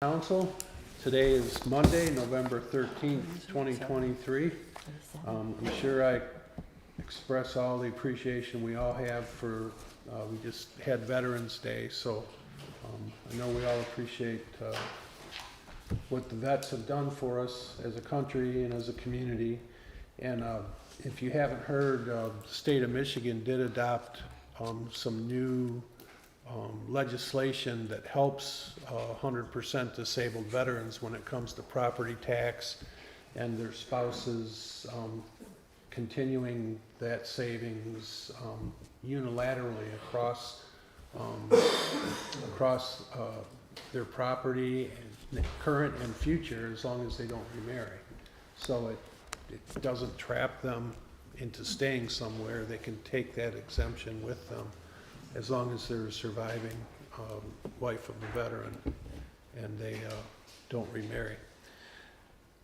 Council. Today is Monday, November 13th, 2023. I'm sure I express all the appreciation we all have for, we just had Veterans Day, so I know we all appreciate what the vets have done for us as a country and as a community. And if you haven't heard, the state of Michigan did adopt some new legislation that helps 100% disabled veterans when it comes to property tax and their spouses continuing that savings unilaterally across their property, and current and future, as long as they don't remarry. So it doesn't trap them into staying somewhere. They can take that exemption with them as long as they're a surviving wife of a veteran and they don't remarry.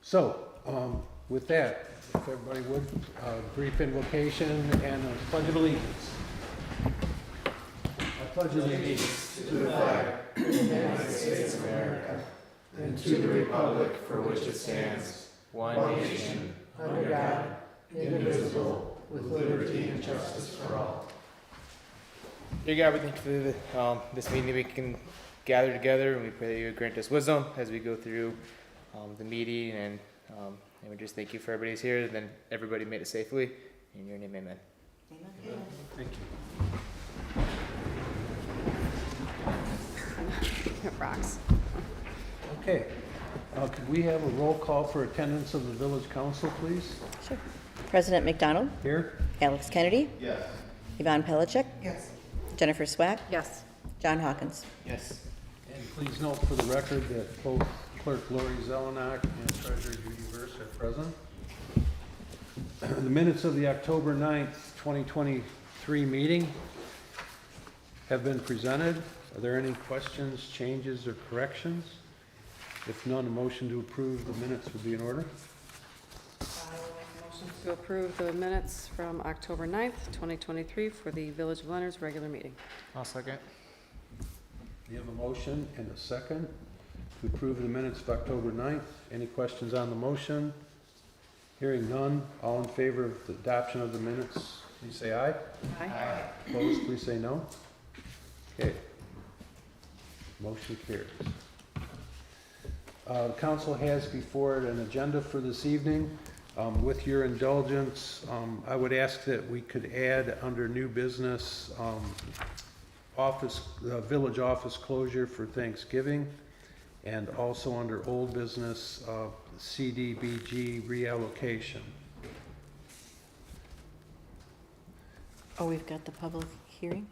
So with that, if everybody would, brief invocation and a pledge of allegiance. I pledge allegiance to the flag of the United States of America and to the republic for which it stands, one nation, under God, indivisible, with liberty and justice for all. Dear God, we thank you for this meeting that we can gather together, and we pray that you would grant us wisdom as we go through the meeting, and we just thank you for everybody's here, and then everybody made it safely. In your name, amen. Amen. Thank you. It rocks. Okay. Could we have a roll call for attendance of the village council, please? Sure. President McDonald, Here? Alex Kennedy, Yes. Yvonne Pelichick, Yes. Jennifer Swack, Yes. John Hawkins. Yes. And please note for the record that both Clerk Lori Zelenak and Treasurer Judy Verse are present. The minutes of the October 9th, 2023 meeting have been presented. Are there any questions, changes, or corrections? If none, a motion to approve the minutes would be in order. I will make a motion to approve the minutes from October 9th, 2023 for the Village of Leonard's regular meeting. I'll second. We have a motion and a second to approve the minutes of October 9th. Any questions on the motion? Hearing none, all in favor of the adoption of the minutes, please say aye. Aye. Opposed, please say no. Okay. Motion carries. The council has before it an agenda for this evening. With your indulgence, I would ask that we could add under new business village office closure for Thanksgiving, and also under old business CDBG reallocation. Oh, we've got the public hearing?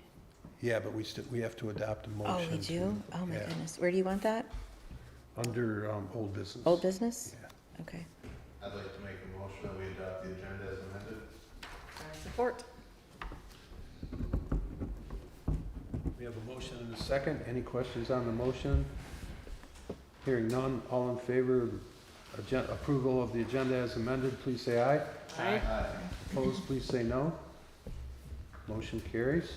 Yeah, but we have to adopt a motion. Oh, we do? Oh, my yeah. goodness. Where do you want that? Under old business. Old business? Yeah. Okay. I'd like to make a motion that we adopt the agenda as amended. I support. We have a motion and a second. Any questions on the motion? Hearing none, all in favor of approval of the agenda as amended, please say aye. Aye. Opposed, please say no. Motion carries.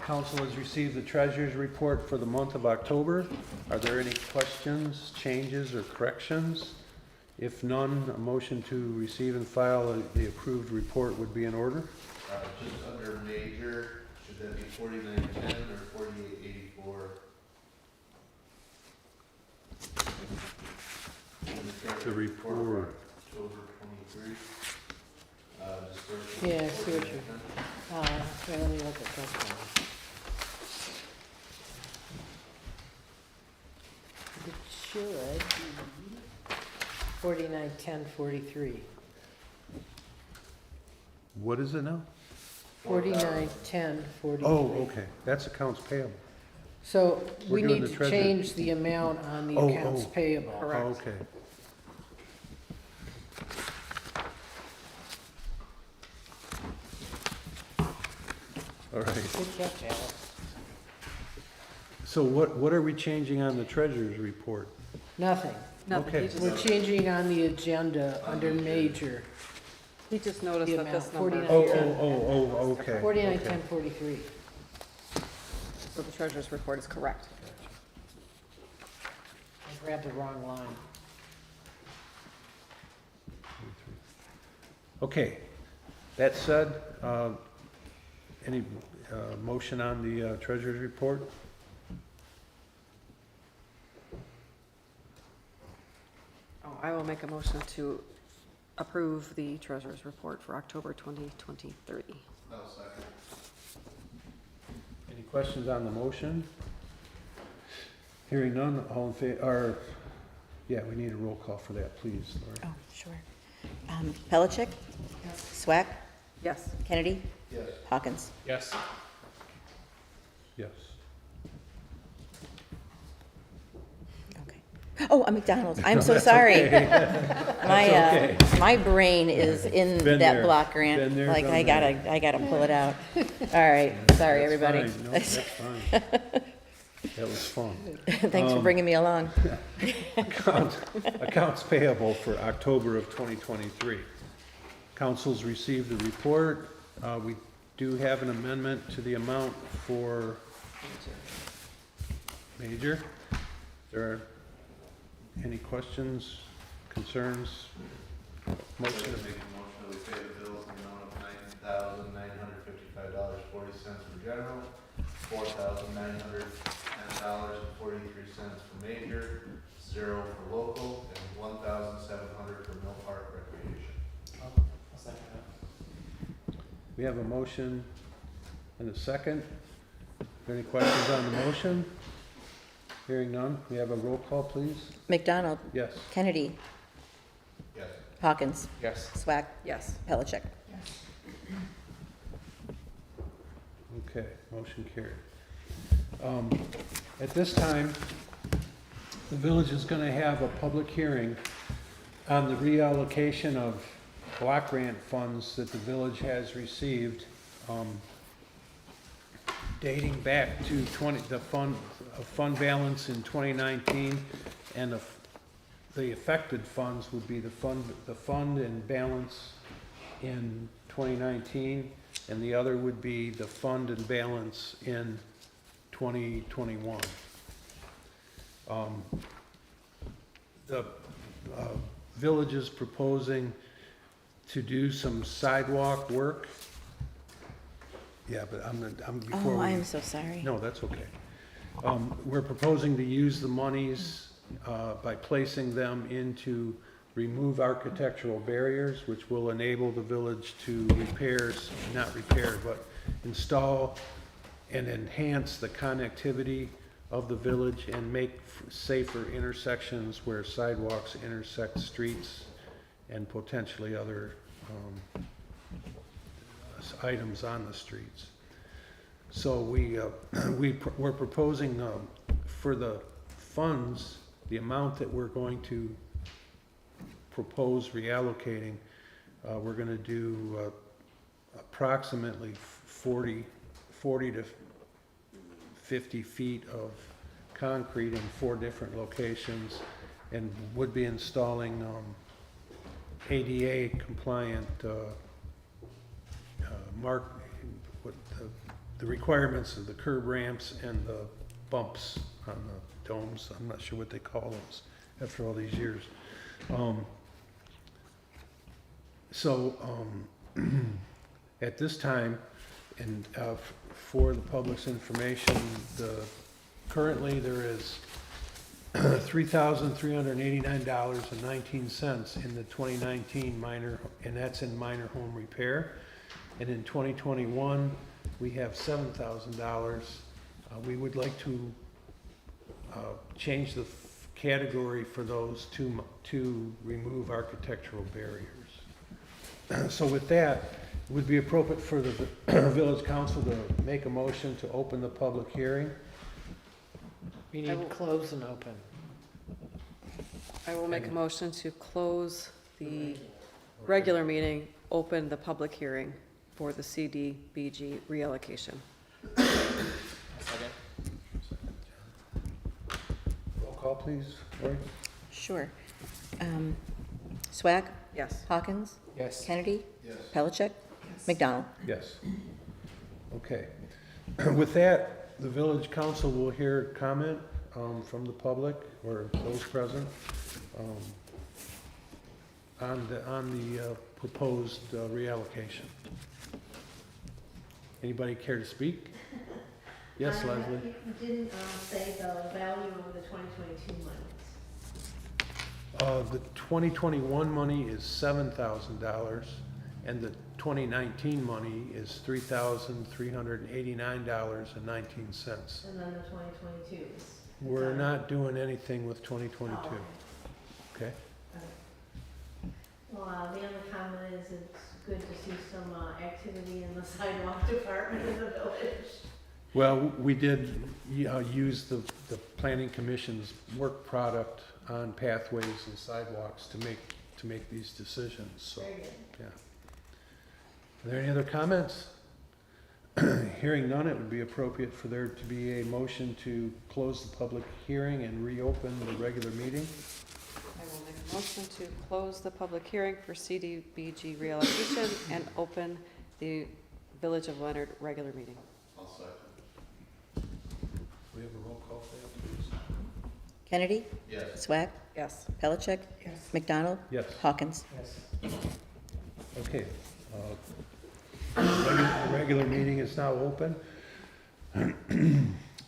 Council has received the treasurer's report for the month of October. Are there any questions, changes, or corrections? If none, a motion to receive and file the approved report would be in order. Just under major, should that be 4910 or 4884? The report. October 23. Yeah, I see what you're, okay, let me look at this one. It should be 491043. What is it now? 491043. Oh, okay. That's accounts payable. So We're we doing need the to treasurer. change the amount on the Oh, accounts oh. payable. Correct. Oh, okay. All right. Good catch, Alex. So what are we changing on the treasurer's report? Nothing. Nothing. Okay. He We're just, changing on the agenda under major, he just noticed the that this amount, number, 49. Oh, okay. Okay. 491043. so the treasurer's report is correct. grabbed the wrong line. Okay, that said, any motion on the treasurer's report? Oh, I will make a motion to approve the treasurer's report for October 2023. No, second. Any questions on the motion? Hearing none, all in favor, or, yeah, we need a roll call for that, please, Lori. Oh, sure. Pelichick, Swack, Yes. Kennedy, Yes. Hawkins. Yes. Yes. Okay. Oh, McDonald's. I'm so That's sorry. okay. My That's okay. my brain is in Been that there. block grant. Been there, Like done I gotta pull it out. All right. Sorry, That's everybody. fine. No, that's fine. That was fun. Thanks for bringing me along. Accounts payable for October of 2023. Council's received the report. We do have an amendment to the amount for major. There are any questions, concerns? Motion? Make a motion that we pay the bills in the amount of $9,955.40 for general, $4,910.43 for major, 0 for local, and $1,700 for Mill Park Recreation. I'll second that. We have a motion and a second. Are there any questions on the motion? Hearing none, we have a roll call, please. McDonald, Yes. Kennedy, Yes. Hawkins, Yes. Swack, Yes. Pelichick. Okay, motion carried. At this time, the village is gonna have a public hearing on the reallocation of block grant funds that the village has received, dating back to the fund balance in 2019, and the affected funds would be the fund and balance in 2019, and the other would be the fund and balance in 2021. The village is proposing to do some sidewalk work. Yeah, but before Oh, we. I am so sorry. No, that's okay. We're proposing to use the monies by placing them into remove architectural barriers, which will enable the village to not repair, but install and enhance the connectivity of the village and make safer intersections where sidewalks intersect streets and potentially other items on the streets. So we're proposing for the funds, the amount that we're going to propose reallocating, we're gonna do approximately 40 to 50 feet of concrete in 4 different locations, and would be installing ADA compliant the requirements of the curb ramps and the bumps on the domes. I'm not sure what they call those after all these years. At this time, and for the public's information, currently there is $3,389.19 in the 2019 minor, and that's in minor home repair. And in 2021, we have $7,000. We would like to change the category for those to remove architectural barriers. So with that, it would be appropriate for the village council to make a motion to open the public hearing. We I will- need close and open. I will make a motion to close the regular meeting, open the public hearing for the CDBG reallocation. I'll second. Roll call, please, Lori? Sure. Swack, Yes. Hawkins, Yes. Kennedy, Yes. Pelichick, McDonald. Yes. Okay. With that, the village council will hear comment. from the public or those present on the proposed reallocation? Anybody care to speak? Yes, Leslie? You didn't say the value of the 2022 monies. The 2021 money is $7,000, and the 2019 money is $3,389.19. And then the 2022 is. We're not doing anything with 2022, Oh, okay? Well, the other comment is it's good to see some activity in the sidewalk department in the village. Well, we did use the planning commission's work product on pathways and sidewalks to make these decisions, so, Very good. yeah. Are there any other comments? Hearing none, it would be appropriate for there to be a motion to close the public hearing and reopen the regular meeting. I will make a motion to close the public hearing for CDBG reallocation and open the Village of Leonard regular meeting. I'll second. We have a roll call for that, please. Kennedy, Yes. Swack, Yes. Pellicet, McDonald, Yes. Hawkins. Okay. The regular meeting is now open.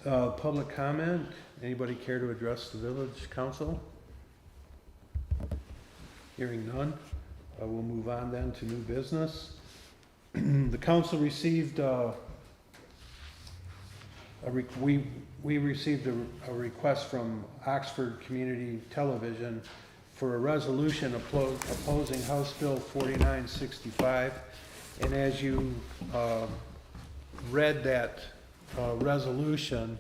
Public comment, anybody care to address the village council? Hearing none, we'll move on then to new business. The council received, we received a request from Oxford Community Television for a resolution opposing House Bill 4965. And as you read that resolution,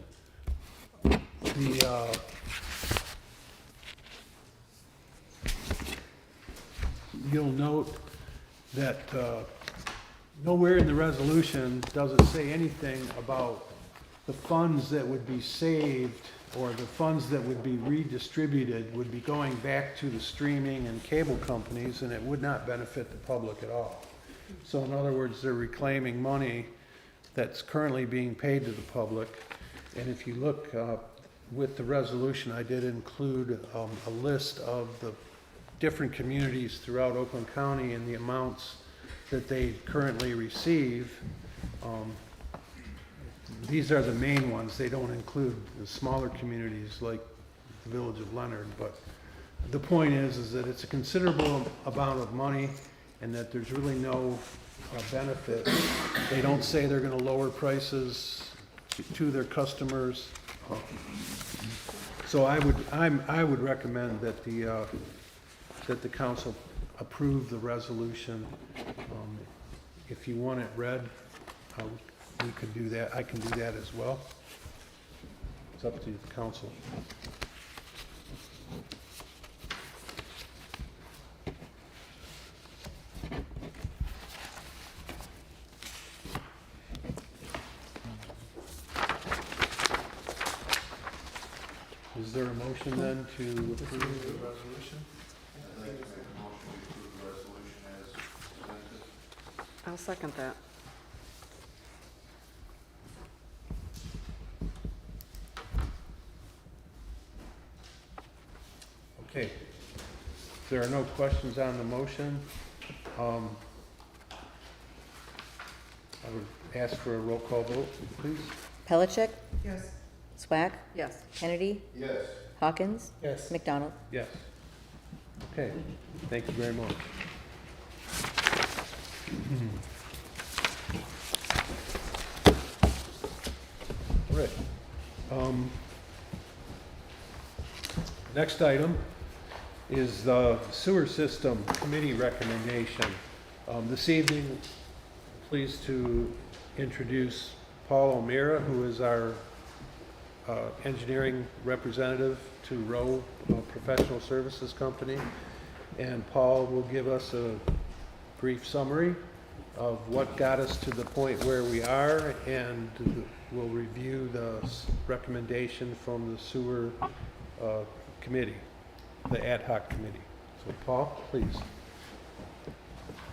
you'll note that nowhere in the resolution does it say anything about the funds that would be saved or the funds that would be redistributed would be going back to the streaming and cable companies, and it would not benefit the public at all. So in other words, they're reclaiming money that's currently being paid to the public. And if you look with the resolution, I did include a list of the different communities throughout Oakland County and the amounts that they currently receive. These are the main ones. They don't include the smaller communities like the Village of Leonard. But the point is that it's a considerable amount of money and that there's really no benefit. They don't say they're going to lower prices to their customers. So I would recommend that the council approve the resolution. If you want it read, we could do that. I can do that as well. It's up to the council. Is there a motion then to approve the resolution? I'd like to make a motion to approve the resolution as presented. I'll second that. Okay. If there are no questions on the motion, I would ask for a roll call vote, please. Pellicet, Yes. Swack, Yes. Kennedy, Yes. Hawkins, Yes. McDonald. Yes. Okay, thank you very much. All right. Next item is the sewer system committee recommendation. This evening, pleased to introduce Paul O'Meara, who is our engineering representative to Rowe Professional Services Company. And Paul will give us a brief summary of what got us to the point where we are, and we'll review the recommendation from the sewer committee, the ad hoc committee. So Paul, please.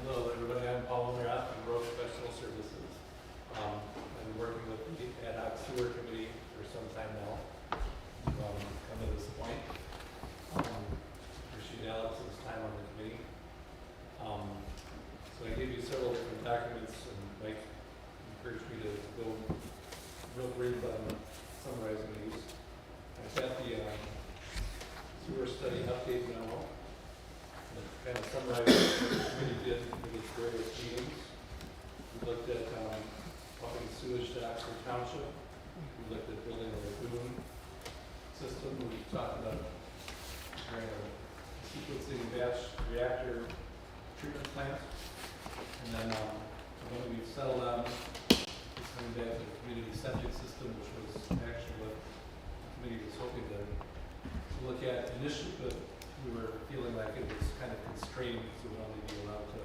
Hello, everybody. I'm Paul O'Meara from Rowe Professional Services. I've been working with the ad hoc sewer committee for some time now. real brief on summarizing these. I've got the sewer study update memo. That kind of summarizes what the committee did with its various meetings. We looked at pumping sewage to Oxford Township. We looked at building a lagoon system. We talked about sequencing batch reactor treatment plant. And then the one we've settled on is coming back to the community septic system, which was actually what the committee was hoping to look at initially, but we were feeling like it was kind of constrained, so we'd only be allowed to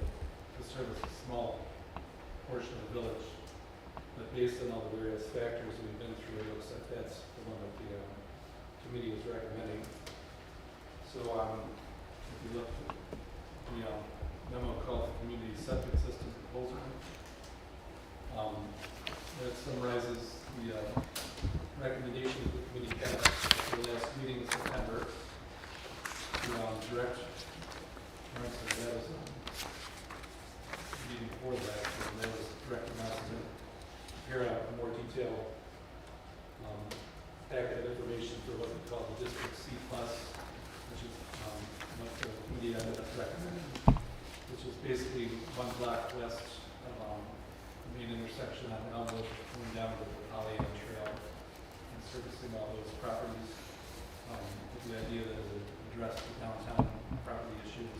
service a small portion of the village. But based on all the various factors we've been through, it looks like that's the one that the committee is recommending. So if you look at the memo called the Community Septic System Proposal, that summarizes the recommendations the committee had for the last meeting in September to direct, that was meeting before that, and that was directing us to prepare a more detailed packet of information for what we call the District C+, which is what the committee ended up recommending, which is basically one block west of the main intersection on Elmwood, going down to the Pollyanna Trail and servicing all those properties, with the idea that it would address the downtown property issues,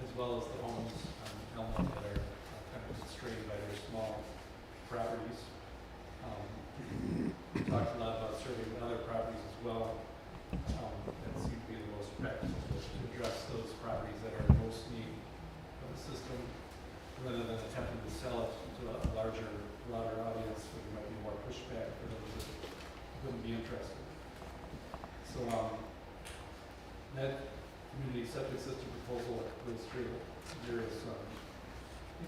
as well as the homes on Elmwood that are kind of constrained by their small properties. We talked a lot about serving other properties as well. That seemed to be the most practical to address those properties that are in most need of the system, rather than attempting to sell it to a larger, broader audience where there might be more pushback for those that wouldn't be interested. So that community septic system proposal goes through various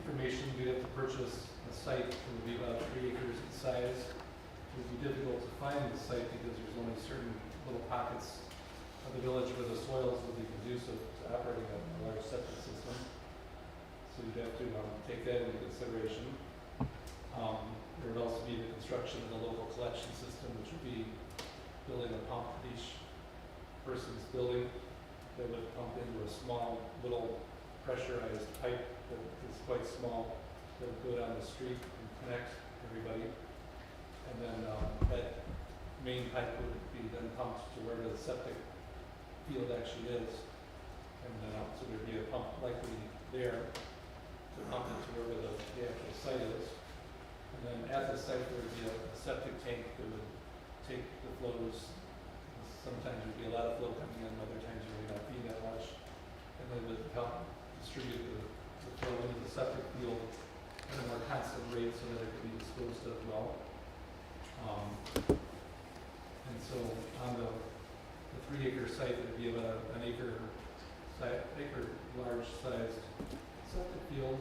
information. We'd have to purchase a site that would be about 3 acres in size. It would be difficult to find the site because there's only certain little pockets of the village where the soils would be conducive to operating a large septic system. So you'd have to take that into consideration. There would also be the construction of the local collection system, which would be building a pump for each person's building that would pump into a small little pressurized pipe that is quite small that would go down the street and connect everybody. And then that main pipe would be then pumped to where the septic field actually is. And then so there'd be a pump likely there to pump it to where the actual site is. And then at the site there would be a septic tank that would take the flows. Sometimes there'd be a lot of flow coming in, other times there may not be that much. And then it would help distribute the flow into the septic field at a more constant rate so that it could be disposed of well. And so on the 3 acre site, it would be about an acre large sized septic field.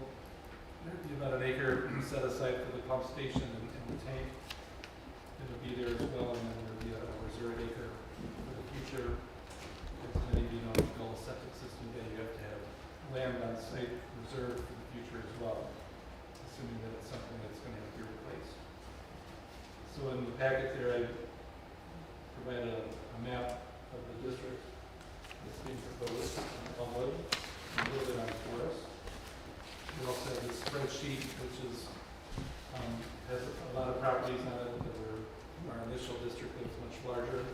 There'd be about an acre set aside for the pump station and the tank. It would be there as well, and then there would be a reserve acre for the future. As many of you know, to build a septic system, then you have to have land on site reserved for the future as well, assuming that it's something that's going to have to be replaced. So in the packet there, I provided a map of the district that's being proposed in Elmwood, and a little bit on Forest. We also have this spreadsheet, which is has a lot of properties on it that were our initial district that was much larger. I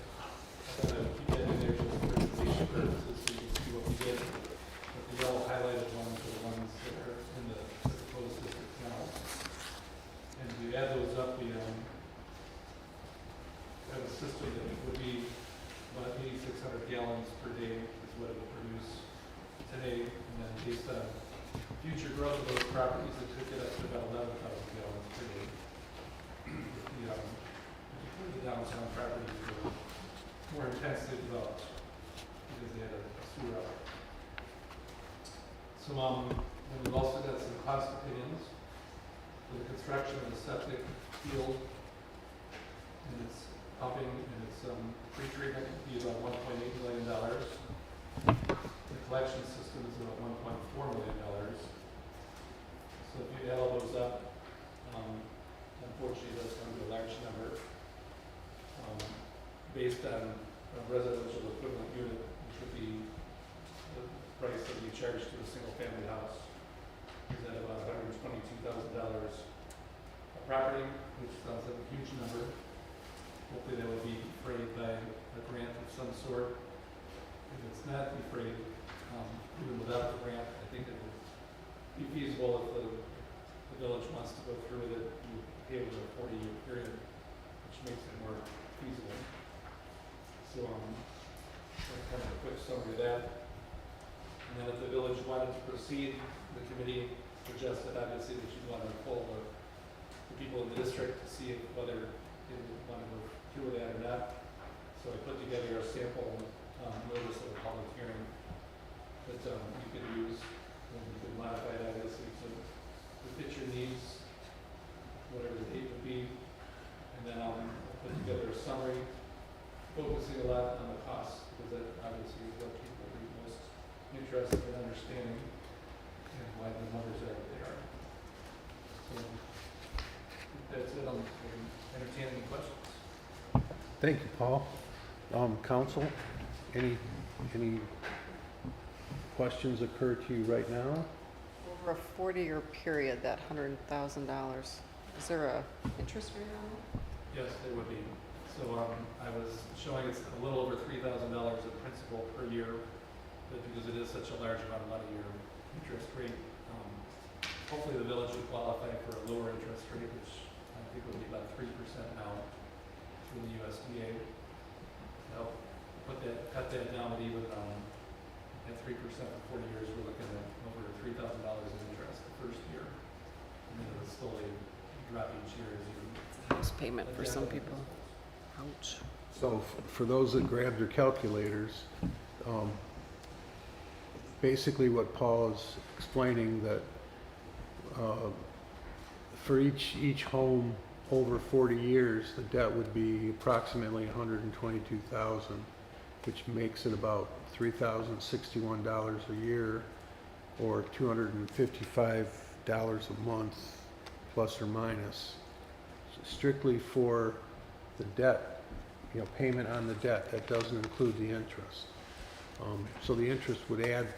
thought I would keep that in there just for information purposes so you can see what we did. But the yellow highlighted ones are the ones that are in the proposed district now. And if we add those up, we have a system that would be about 8,600 gallons per day is what it would produce today. And then based on future growth of those properties, it could get up to about 11,000 gallons per day. The downtown properties were more intensely developed because they had a sewer out. So and we've also got some cost opinions for the construction of the septic field and its pumping and its pre-treatment would be about $1.8 million. The collection system is about $1.4 million. So if you add all those up, unfortunately that's going to be a large number. based on a residential equivalent unit, which would be the price that we charge to a single-family house, is at about $122,000 a property, which sounds like a huge number. Hopefully that would be defrayed by a grant of some sort. If it's not defrayed, even without the grant, I think it would be feasible if the village wants to go through with it, you pay over a 40-year period, which makes it more feasible. So, that's kind of a quick summary of that. And then if the village wanted to proceed, the committee suggested obviously that you'd want to poll the people in the district to see whether they would want to go through with that or not. So I put together a sample notice of a public hearing that you could use, and you could modify it obviously to fit your needs, whatever the date would be. And then I'll put together a summary focusing a lot on the cost, because that obviously is what people are most interested in understanding and why the numbers are what they are. So that's it. I'm entertaining any questions. Thank you, Paul. Council, any questions occur to you right now? Over a 40-year period, that $100,000, is there a interest rate on it? Yes, there would be. So I was showing it's a little over $3,000 of principal per year, but because it is such a large amount of money, your interest rate, hopefully the village would qualify for a lower interest rate, which I think would be about 3% now through the USDA. I'll cut that down, but even at 3% for 40 years, we're looking at over $3,000 in interest the first year, and then it'll slowly drop each year as you. House payment for some people. Ouch. So for those that grabbed their calculators, basically what Paul is explaining that for each home over 40 years, the debt would be approximately $122,000, which makes it about $3,061 a year, or $255 a month, plus or minus, strictly for the debt, payment on the debt. That doesn't include the interest. So the interest would add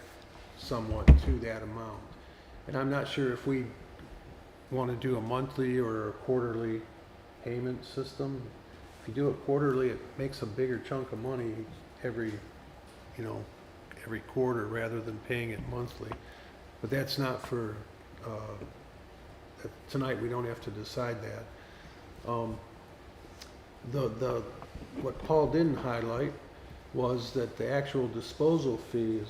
somewhat to that amount. And I'm not sure if we want to do a monthly or a quarterly payment system. If you do it quarterly, it makes a bigger chunk of money every quarter rather than paying it monthly. But that's not for, tonight we don't have to decide that. What Paul didn't highlight was that the actual disposal fee is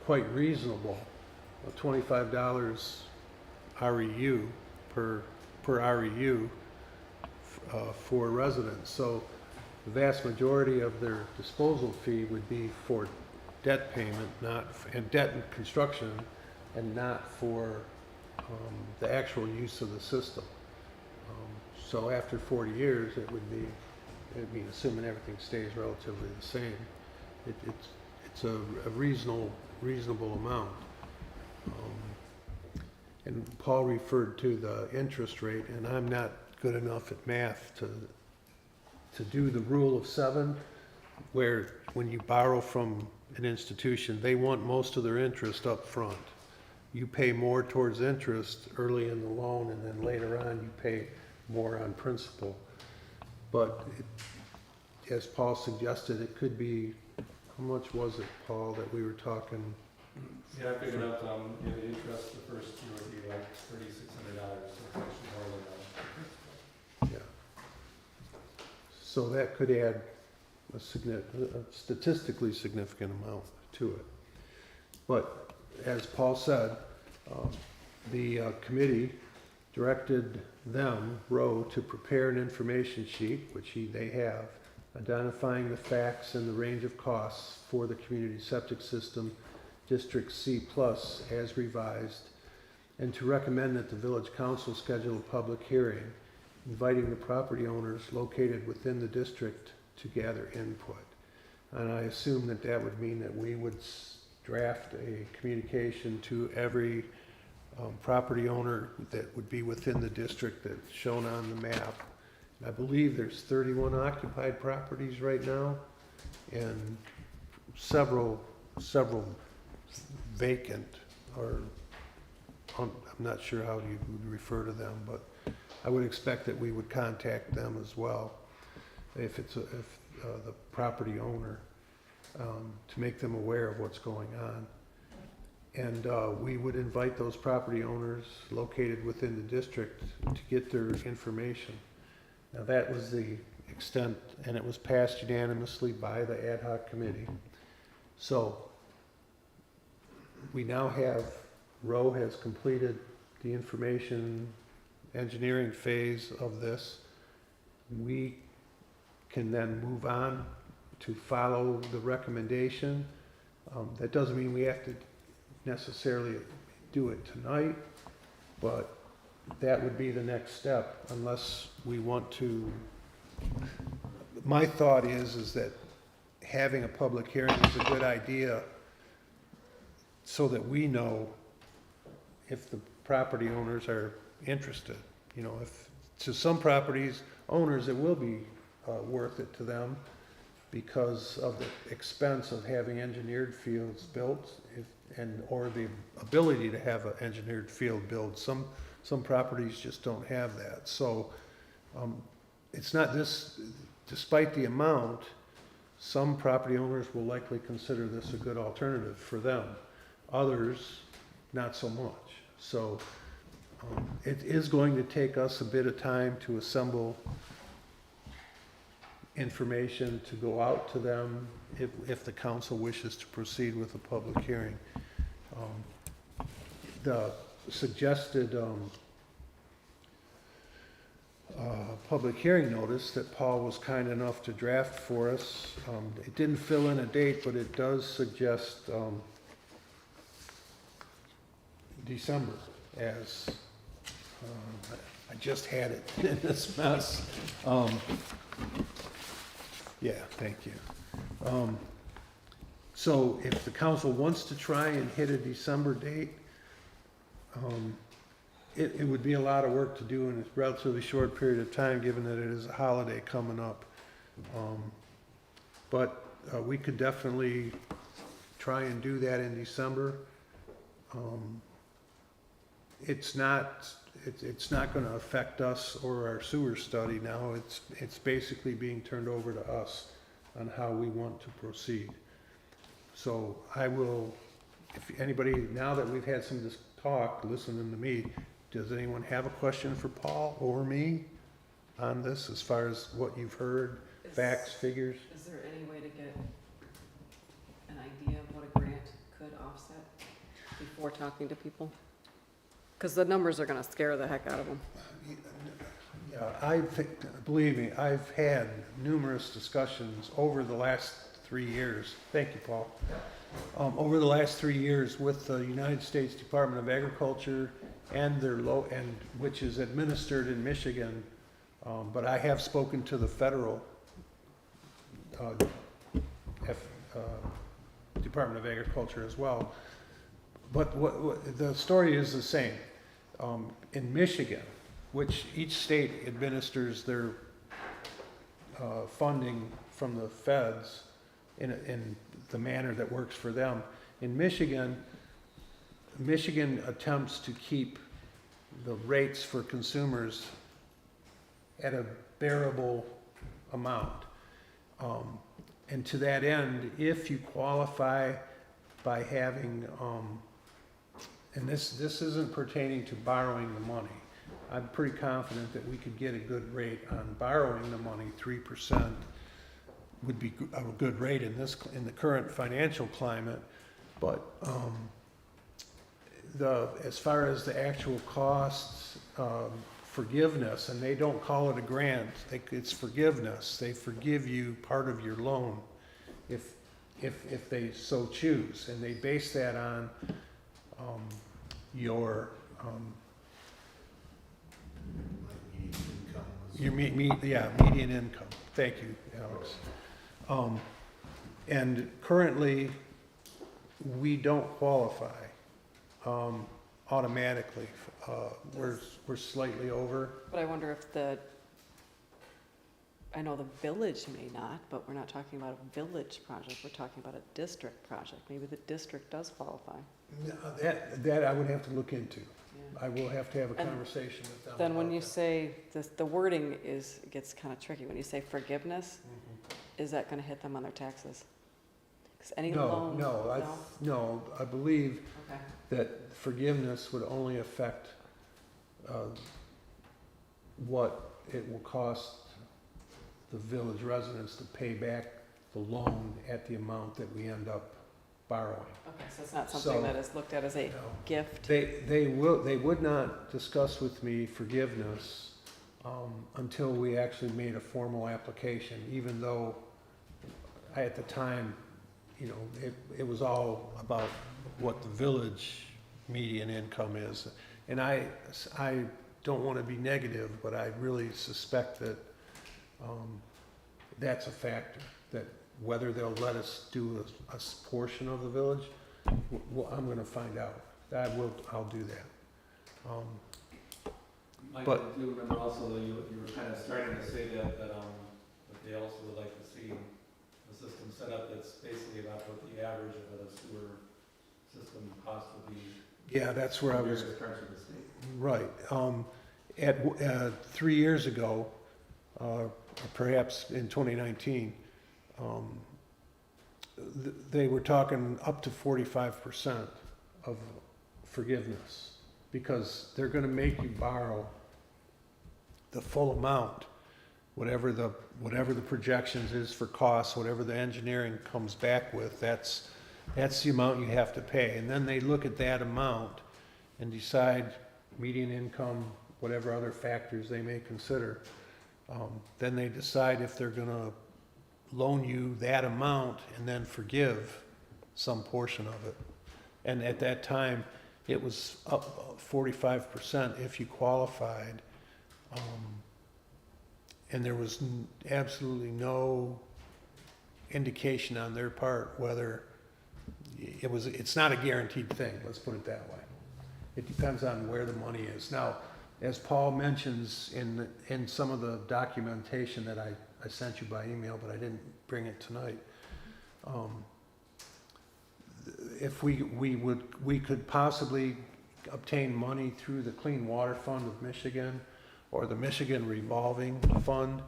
quite reasonable, $25 REU per REU for residents. So the vast majority of their disposal fee would be for debt payment, and debt and construction, and not for the actual use of the system. So after 40 years, it would be, assuming everything stays relatively the same, it's a reasonable amount. And Paul referred to the interest rate, and I'm not good enough at math to do the rule of 7, where when you borrow from an institution, they want most of their interest up front. You pay more towards interest early in the loan, and then later on you pay more on principal. But as Paul suggested, it could be, how much was it, Paul, that we were talking? Yeah, I figured out the interest the first year would be like $3,600, so it's actually more than that. Yeah. So that could add a statistically significant amount to it. But as Paul said, the committee directed them, Rowe, to prepare an information sheet, which they have, identifying the facts and the range of costs for the community septic system, District C Plus, as revised, and to recommend that the village council schedule a public hearing, inviting the property owners located within the district to gather input. And I assume that would mean that we would draft a communication to every property owner that would be within the district that's shown on the map, I believe there's 31 occupied properties right now, and several vacant, or I'm not sure how you would refer to them, but I would expect that we would contact them as well, if the property owner, to make them aware of what's going on. And we would invite those property owners located within the district to get their information. Now, that was the extent, and it was passed unanimously by the ad hoc committee. So we now have, Roe has completed the information engineering phase of this. We can then move on to follow the recommendation. That doesn't mean we have to necessarily do it tonight, but that would be the next step, unless we want to. My thought is that having a public hearing is a good idea, so that we know if the property owners are interested. You know, if to some properties owners, it will be worth it to them because of the expense of having engineered fields built, or the ability to have an engineered field built. Some properties just don't have that. So it's not this, despite the amount, some property owners will likely consider this a good alternative for them. Others, not so much. So it is going to take us a bit of time to assemble information to go out to them if the council wishes to proceed with a public hearing. The suggested public hearing notice that Paul was kind enough to draft for us, it didn't fill in a date, but it does suggest December as, I just had it in this mess. Yeah, thank you. So if the council wants to try and hit a December date, it would be a lot of work to do in a relatively short period of time, given that it is a holiday coming up. But we could definitely try and do that in December. It's not going to affect us or our sewer study now. It's basically being turned over to us on how we want to proceed. So I will, if anybody, now that we've had some talk, listening to me, does anyone have a question for Paul or me on this, as far as what you've heard, facts, figures? Is there any way to get an idea of what a grant could offset before talking to people? Because the numbers are going to scare the heck out of them. Yeah, I think, believe me, I've had numerous discussions over the last 3 years. Thank you, Paul. Over the last 3 years with the United States Department of Agriculture and their which is administered in Michigan, but I have spoken to the federal Department of Agriculture as well. But what the story is the same. In Michigan, which each state administers their funding from the feds in the manner that works for them. In Michigan attempts to keep the rates for consumers at a bearable amount. And to that end, if you qualify by having, and this isn't pertaining to borrowing the money. I'm pretty confident that we could get a good rate on borrowing the money. 3% would be a good rate in the current financial climate. But as far as the actual costs, forgiveness, and they don't call it a grant, it's forgiveness. They forgive you part of your loan if they so choose, and they base that on your median income. Thank you, Alex. And currently, we don't qualify automatically. We're slightly over. But I wonder if the I know the village may not, but we're not talking about a village project, we're talking about a district project. Maybe the district does qualify. That I would have to look into. Yeah. I will have to have a And conversation with them. Then when about you that. say, the wording gets kind of tricky. When you say forgiveness, is that gonna hit them on their taxes? 'Cause any loan? No, I believe Okay. that forgiveness would only affect what it will cost the village residents to pay back the loan at the amount that we end up borrowing. Okay, so it's not something So- that is looked at as a No. gift? They would not discuss with me forgiveness until we actually made a formal application, even though at the time, you know, it was all about what the village median income is. And I don't want to be negative, but I really suspect that that's a factor, that whether they'll let us do a portion of the village, I'm gonna find out. I'll do that. Mike, But- I do remember also, though, you were kind of starting to say that they also would like to see a system set up that's basically about what the average of a sewer system cost would be. Yeah, that's where I in was, various parts of the state. right. 3 years ago, or perhaps in 2019, they were talking up to 45% of forgiveness, because they're gonna make you borrow the full amount, whatever the projections is for costs, whatever the engineering comes back with, that's the amount you have to pay. And then they look at that amount and decide median income, whatever other factors they may consider. Then they decide if they're gonna loan you that amount and then forgive some portion of it. And at that time, it was up 45% if you qualified. And there was absolutely no indication on their part whether it's not a guaranteed thing, let's put it that way. It depends on where the money is. Now, as Paul mentions in some of the documentation that I sent you by email, but I didn't bring it tonight, if we could possibly obtain money through the Clean Water Fund of Michigan or the Michigan Revolving Fund.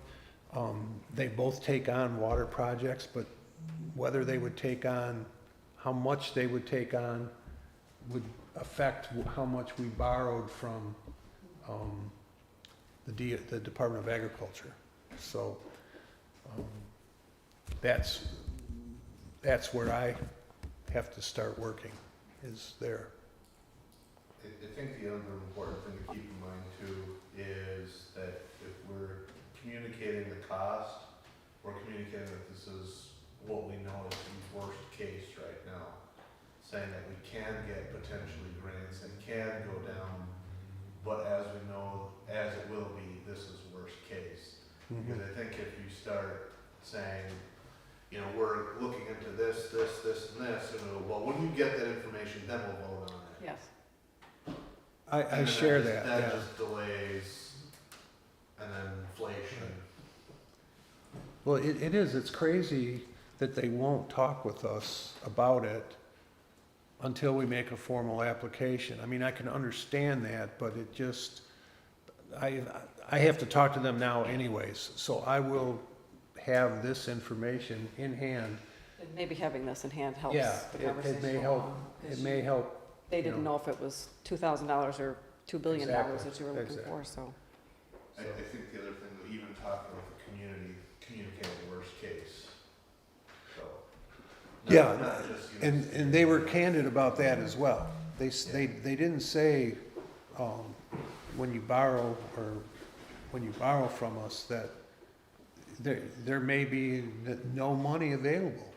They both take on water projects, but whether they would take on, how much they would take on would affect how much we borrowed from the Department of Agriculture. So that's where I have to start working, is there. I think the other important thing to keep in mind too is that if we're communicating the cost, we're communicating that this is what we know is the worst case right now. Saying that we can get potentially grants and can go down, but as we know, as it will be, this is worst case. Because I think if you start saying, you know, we're looking into this, and this, well, when you get that information, then we'll vote on it. Yes. I And then share just- that, That yeah. just delays, and then inflation. Well, it is, it's crazy that they won't talk with us about it until we make a formal application. I mean, I can understand that, but it just, I have to talk to them now anyways, so I will have this information in hand. And maybe having this in hand helps Yeah, the conversation. it may go help, along, 'cause it may help. They didn't you know if it was $2,000 or $2 billion Exactly, that you were looking exactly. for, so. I think the other thing, even talking with the community, communicating the worst case, so. Yeah, not just, you know, and they were candid about that as well. They didn't say, when you borrow from us, that there may be no money available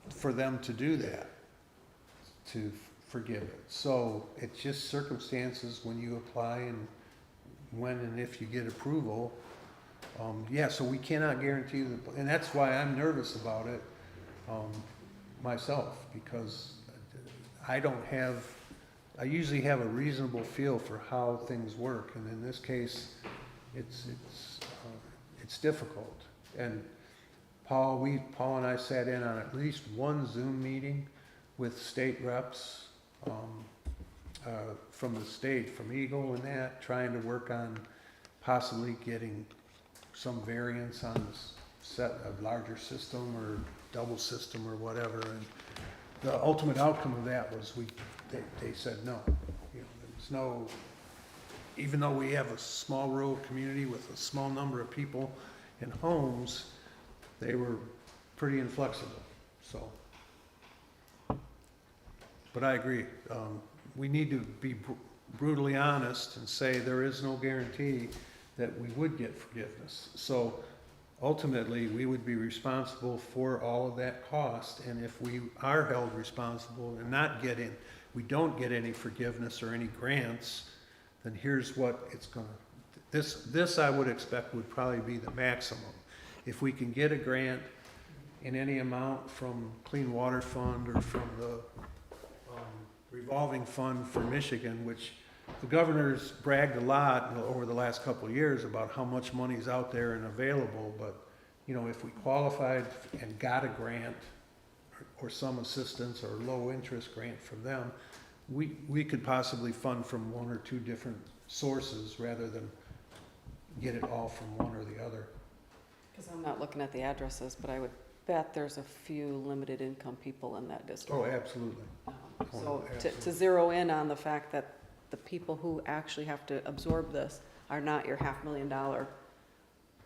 for them to do that, to forgive it. So it's just circumstances when you apply and when and if you get approval. So we cannot guarantee and that's why I'm nervous about it, myself, because I usually have a reasonable feel for how things work, and in this case, it's difficult. And Paul and I sat in on at least one Zoom meeting with state reps, from the state, from Eagle and that, trying to work on possibly getting some variance on this set, a larger system or double system or whatever. And the ultimate outcome of that was they said no. You know, there was no, even though we have a small rural community with a small number of people and homes, they were pretty inflexible, so. But I agree, we need to be brutally honest and say there is no guarantee that we would get forgiveness. So ultimately, we would be responsible for all of that cost, and if we are held responsible and we don't get any forgiveness or any grants, then here's what it's gonna, this I would expect would probably be the maximum. If we can get a grant in any amount from Clean Water Fund or from the revolving fund for Michigan, which the governor's bragged a lot over the last couple of years about how much money's out there and available, but, you know, if we qualified and got a grant or some assistance or low interest grant from them, we could possibly fund from one or two different sources rather than get it all from one or the other. Because I'm not looking at the addresses, but I would bet there's a few limited income people in that district. Oh, absolutely. So to absolutely. zero in on the fact that the people who actually have to absorb this are not your $500,000, you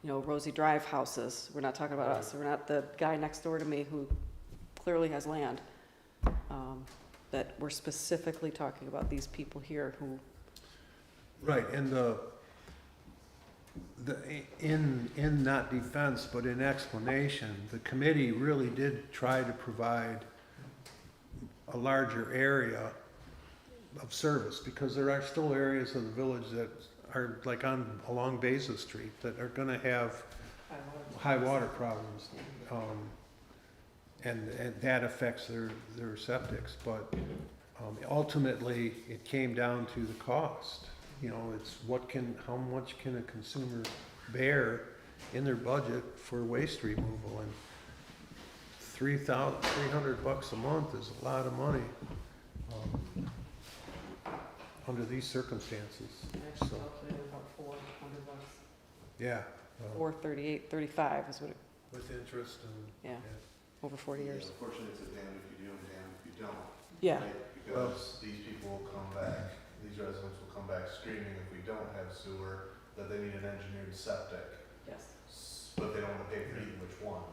know, Rosie Drive houses. We're not talking about us. We're not the guy next door to me who clearly has land. That we're specifically talking about these people here who. Right, and in not defense, but in explanation, the committee really did try to provide a larger area of service, because there are still areas of the village that are like along Basin Street that are gonna have high water problems. And that affects their septics, but ultimately, it came down to the cost. You know, it's how much can a consumer bear in their budget for waste removal, and $300 a month is a lot of money, under these circumstances, so, About $400. yeah. 438, 35 is what it, With interest and. Yeah. over 40 years. Unfortunately, it's a damn if you do and damn if you don't. Yeah. Right? Because these people will come back, these residents will come back screaming if we don't have sewer, that they need an engineered septic. Yes. But they don't wanna pay for either which one.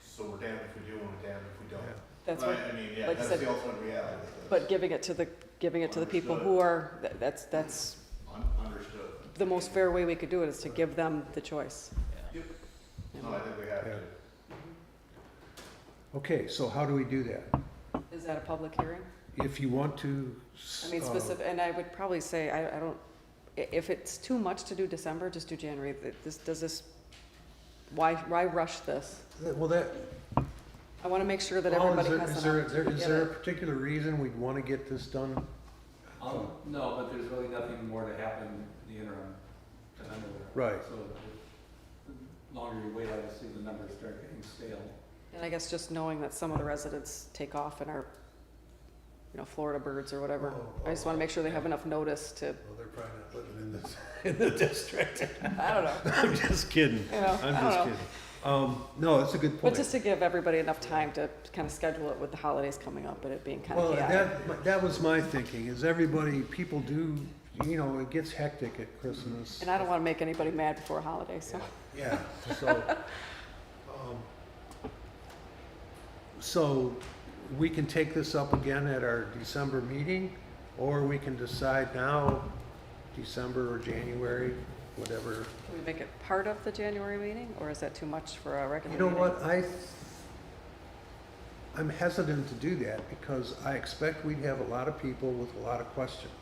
So we're damned if we do and we're damned if we don't. Yeah. That's what, I mean, yeah, like you that's said, the ultimate reality of this. but giving it to the people who are, that's Understood. the most fair way we could do it, is to give them the choice. Yep. No, I think we have Yeah. to. Okay, so how do we do that? Is that a public hearing? If you want to. I mean, specific, and I would probably say, I don't, if it's too much to do December, just do January. Why rush this? Well, that. I want to make sure that Paul, everybody has is enough there to is get there a it. particular reason we'd want to get this done? No, but there's really nothing more to happen in the interim that I'm aware of. Right. So the longer you wait, obviously, the numbers start getting stale. And I guess just knowing that some of the residents take off and are, you know, Florida birds or whatever. I just want to make sure they have enough notice to, Well, they're probably not living in the district. I don't know. I'm just kidding. You know, I'm I just don't know. kidding. No, that's a good point. But just to give everybody enough time to kind of schedule it with the holidays coming up and it being kind Well, of chaotic. that was my thinking, is people do, you know, it gets hectic at Christmas. And I don't want to make anybody mad before a holiday, so. Yeah, so we can take this up again at our December meeting, or we can decide now, December or January, whatever. Can we make it part of the January meeting, or is that too much for a regular You know meeting? what, I'm hesitant to do that, because I expect we'd have a lot of people with a lot of questions.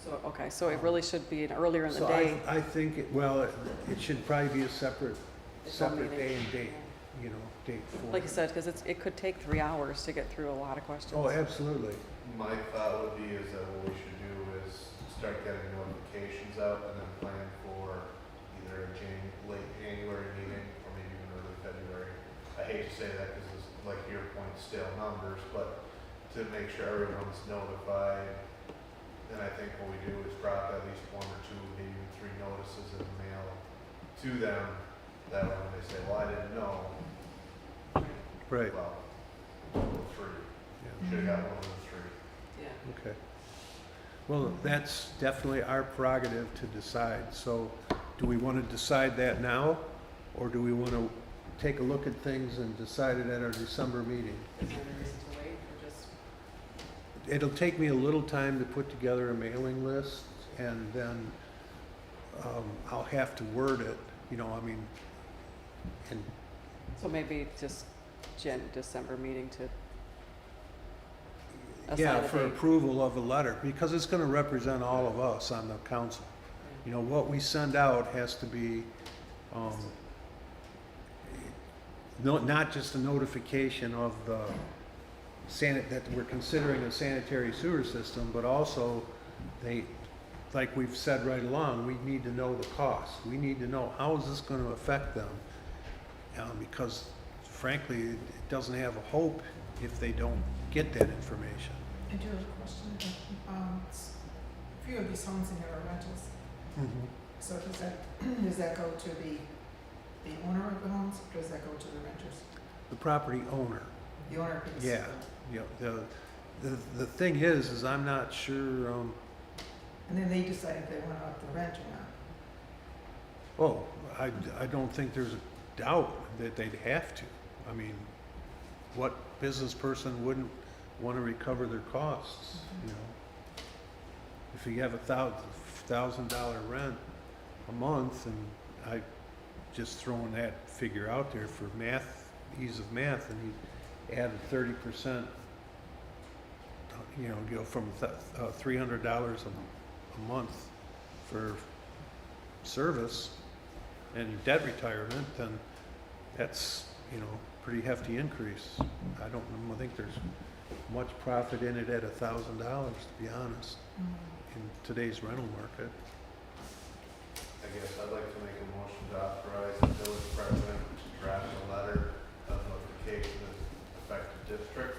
So, okay, so it really should be earlier in the So day. I think, it should probably be a separate Its own meeting. day and date, you know, date for. Like you said, because it could take 3 hours to get through a lot of questions. Oh, absolutely. My thought would be is that what we should do is start getting notifications out and then plan for either a late January meeting or maybe even hate to say that because it's like your point, stale numbers, but to make sure everyone's notified. Then I think what we do is drop at least 1 or 2, maybe even 3 notices in the mail to them. That way when they say, well, I didn't know. Right, Well, 1 of the 3. yeah, Should've got 1 of the 3. Yeah. okay. Well, that's definitely our prerogative to decide, so do we want to decide that now? Or do we want to take a look at things and decide it at our December meeting? Is there any reason to wait or just? It'll take me a little time to put together a mailing list, and then I'll have to word it, you know, I mean, and, So maybe just December meeting to yeah, assign a for date. approval of a letter, because it's gonna represent all of us on the council. You know, what we send out has to be, not just a notification of the that we're considering a sanitary sewer system, but also like we've said right along, we need to know the cost. We need to know how is this gonna affect them? Because frankly, it doesn't have a hope if they don't get that information. I do have a question. A few of these homes in here are rentals. So does that go to the owner of the homes, or does that go to the renters? The property owner. The owner pays. Yeah, you know, the thing is I'm not sure, And then they decide if they want to up the rent or not. I don't think there's a doubt that they'd have to. I mean, what business person wouldn't want to recover their costs, you know? If you have $1,000 rent a month, and I just throwing that figure out there for math, ease of math, and you add 30%, you know, go from $300 a month for service and debt retirement, then that's, you know, pretty hefty increase. I don't think there's much profit in it at $1,000, to be honest, in today's rental market. I guess I'd like to make a motion to authorize the village president to draft a letter of notification of affected district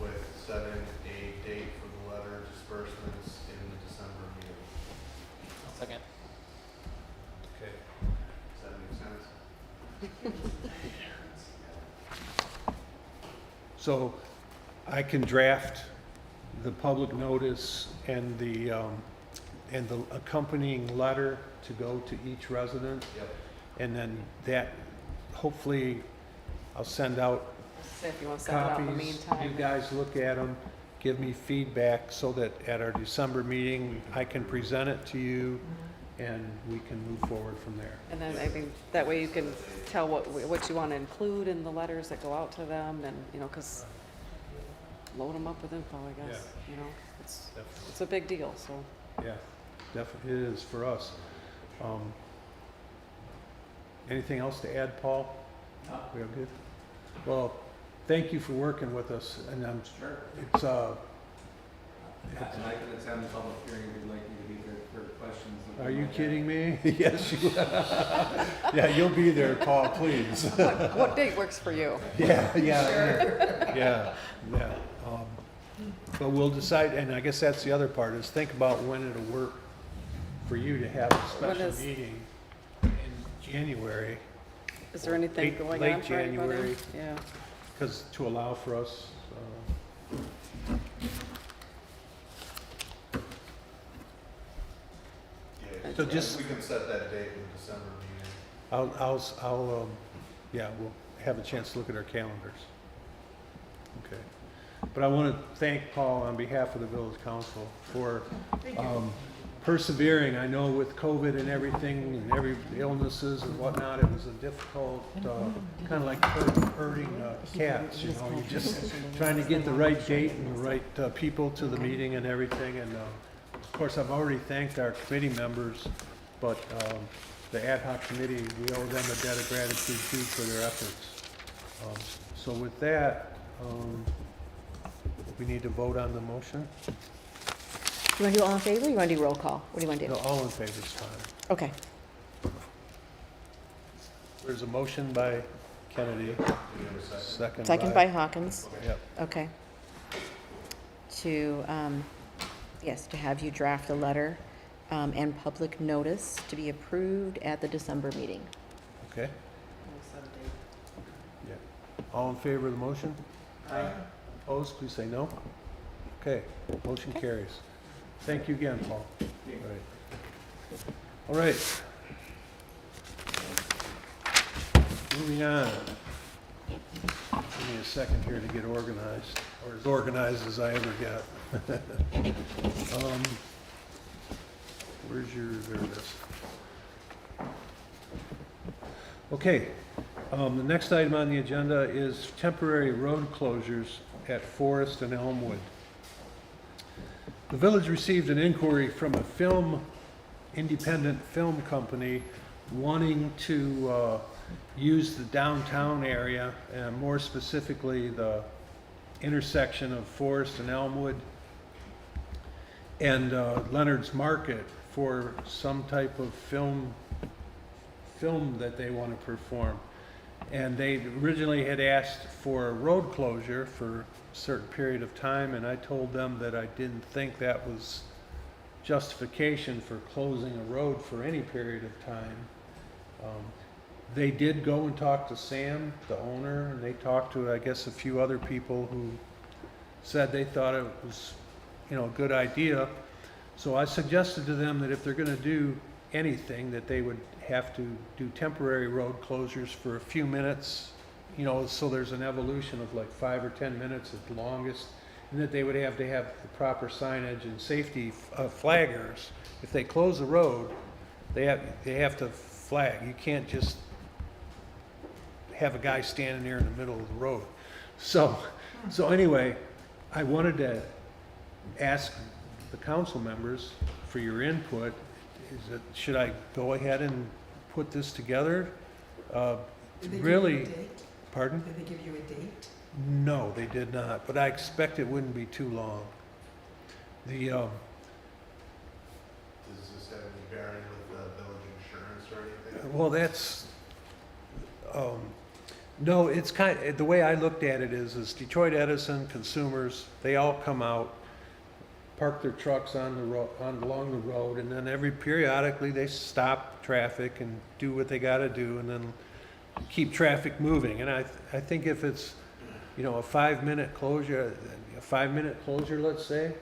with setting a date for the letter disbursements in the December meeting. Second. Okay. Does that make sense? So I can draft the public notice and the accompanying letter to go to each resident, Yep. and then that, hopefully, I'll send out Say if you want to send it out in the copies. meantime. You guys look at them, give me feedback, so that at our December meeting, I can present it to you, and we can move forward from there. And then, I mean, that way you can tell what you want to include in the letters that go out to them, and, you know, because load them up with info, I guess, you know, it's a big deal, so. Yeah, definitely, it is for us. Anything else to add, Paul? No. We are good? Well, thank you for working with us, and Sure. it's, And I can attend the public hearing if you'd like me to be there for questions. are you kidding me? Yes, you, yeah, you'll be there, Paul, please. What date works for you? Yeah. Yeah. But we'll decide, and I guess that's the other part, is think about when it'll work for you to have a special is- meeting in January, Is there anything Late- going late on for anybody? January. Yeah. because to allow for us, Yeah. So just- We can set that date in the December meeting. yeah, we'll have a chance to look at our calendars. Okay. But I want to thank Paul on behalf of the village council for persevering. I know with COVID and everything, and every illnesses and whatnot, it was a difficult, kind of like herding cats, you know, you're just trying to get the right date and the right people to the meeting and everything. And of course, I've already thanked our committee members, but the ad hoc committee, we owe them a debt of gratitude too for their efforts. So with that, we need to vote on the motion. You want to do all in favor, or you want to do roll call? What do you want to No, do? all in favor is fine. Okay. There's a motion by Kennedy, Do we have a second? Second by Hawkins, Yep. okay. To, yes, to have you draft a letter and public notice to be approved at the December meeting. Okay. Yeah. All in favor of the motion? Aye. Opposed, please say no. Okay, motion Okay. carries. Thank you again, Paul. All right. Moving on. Give me a second here to get organized, or as organized as I ever get. Where's your, there it is. Okay, the next item on the agenda is temporary road closures at Forest and Elmwood. The village received an inquiry from a independent film company wanting to use the downtown area, and more specifically the intersection of Forest and Elmwood and Leonard's Market for some type of film that they want to perform. And they originally had asked for a road closure for a certain period of time, and I told them that I didn't think that was justification for closing a road for any period of time. They did go and talk to Sam, the owner, and they talked to, I guess, a few other people who said they thought it was, a good idea. So I suggested to them that if they're going to do anything, that they would have to do temporary road closures for a few minutes, so there's an evolution of like 5 or 10 minutes at the longest, and that they would have to have the proper signage and safety flaggers. If they close the road, they have to flag. You can't just have a guy standing there in the middle of the road. So anyway, I wanted to ask the council members for your input. Should I go ahead and put this together? Did they give you a Really, date? pardon? Did they give you a date? No, they did not, but I expect it wouldn't be too long. The, Does this have any bearing with the village insurance or anything? well, no, it's the way I looked at it is Detroit Edison consumers, they all come out, park their trucks along the road, and then periodically they stop traffic and do what they gotta do, and then keep traffic moving. And I think if it's, a 5-minute closure, let's say,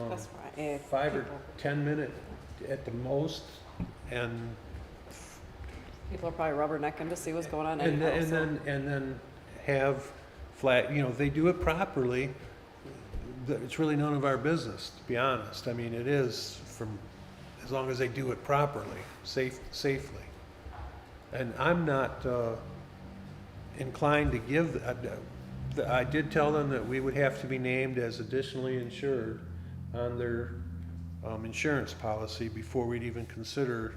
That's right. 5 or 10 minute at the most, and People are probably rubbernecking to see what's going on And anyhow, so. then have flat, if they do it properly, it's really none of our business, to be honest. I mean, it is as long as they do it properly, safely. And I'm not inclined to give, I did tell them that we would have to be named as additionally insured on their insurance policy before we'd even consider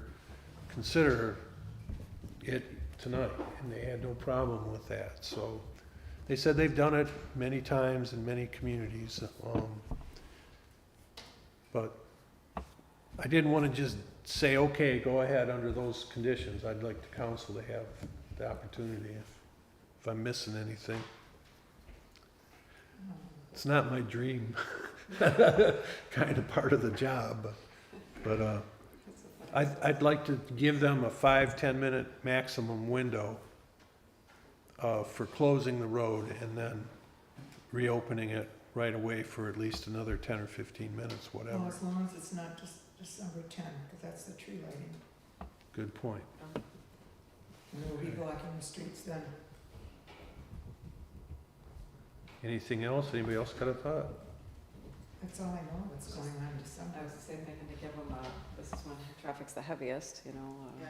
it tonight, and they had no problem with that. So they said they've done it many times in many communities, but I didn't want to just say, okay, go ahead under those conditions. I'd like the council to have the opportunity if I'm missing anything. It's not my dream kind of part of the job, but I'd like to give them a 5-10 minute maximum window for closing the road and then reopening it right away for at least another 10 or 15 minutes, whatever. Well, as long as it's not just December 10, because that's the tree lighting. Good point. And we'll be blocking the streets then. Anything else? Anybody else got a thought? That's all I know what's going on in December. I was the same thinking to give them, this is when traffic's the heaviest, Yeah,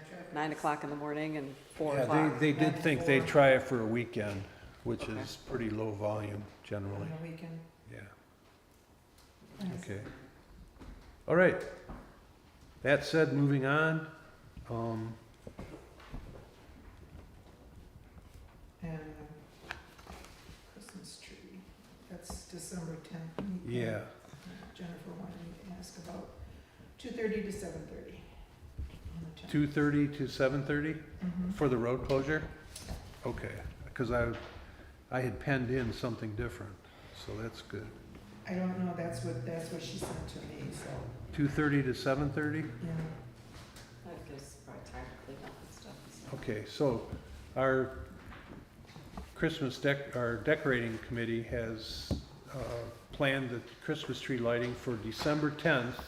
traffic 9 is- o'clock in the morning and 4 Yeah, o'clock. they did 9 to think 4. they'd try it for a weekend, which Okay. is pretty low volume generally. On the weekend. Yeah, Nice. okay. All right. That said, moving on. And Christmas tree, that's December 10th. Yeah, Jennifer wanted me to ask about 2:30 to 7:30 on the 10th. 2:30 to 7:30 Mhm. for the road closure? Okay, because I had penned in something different, so that's good. I don't know, that's what she sent to me, so, 2:30 to 7:30? yeah. That gives probably time to clean up and stuff. so. Okay, so our our decorating committee has planned the Christmas tree lighting for December 10th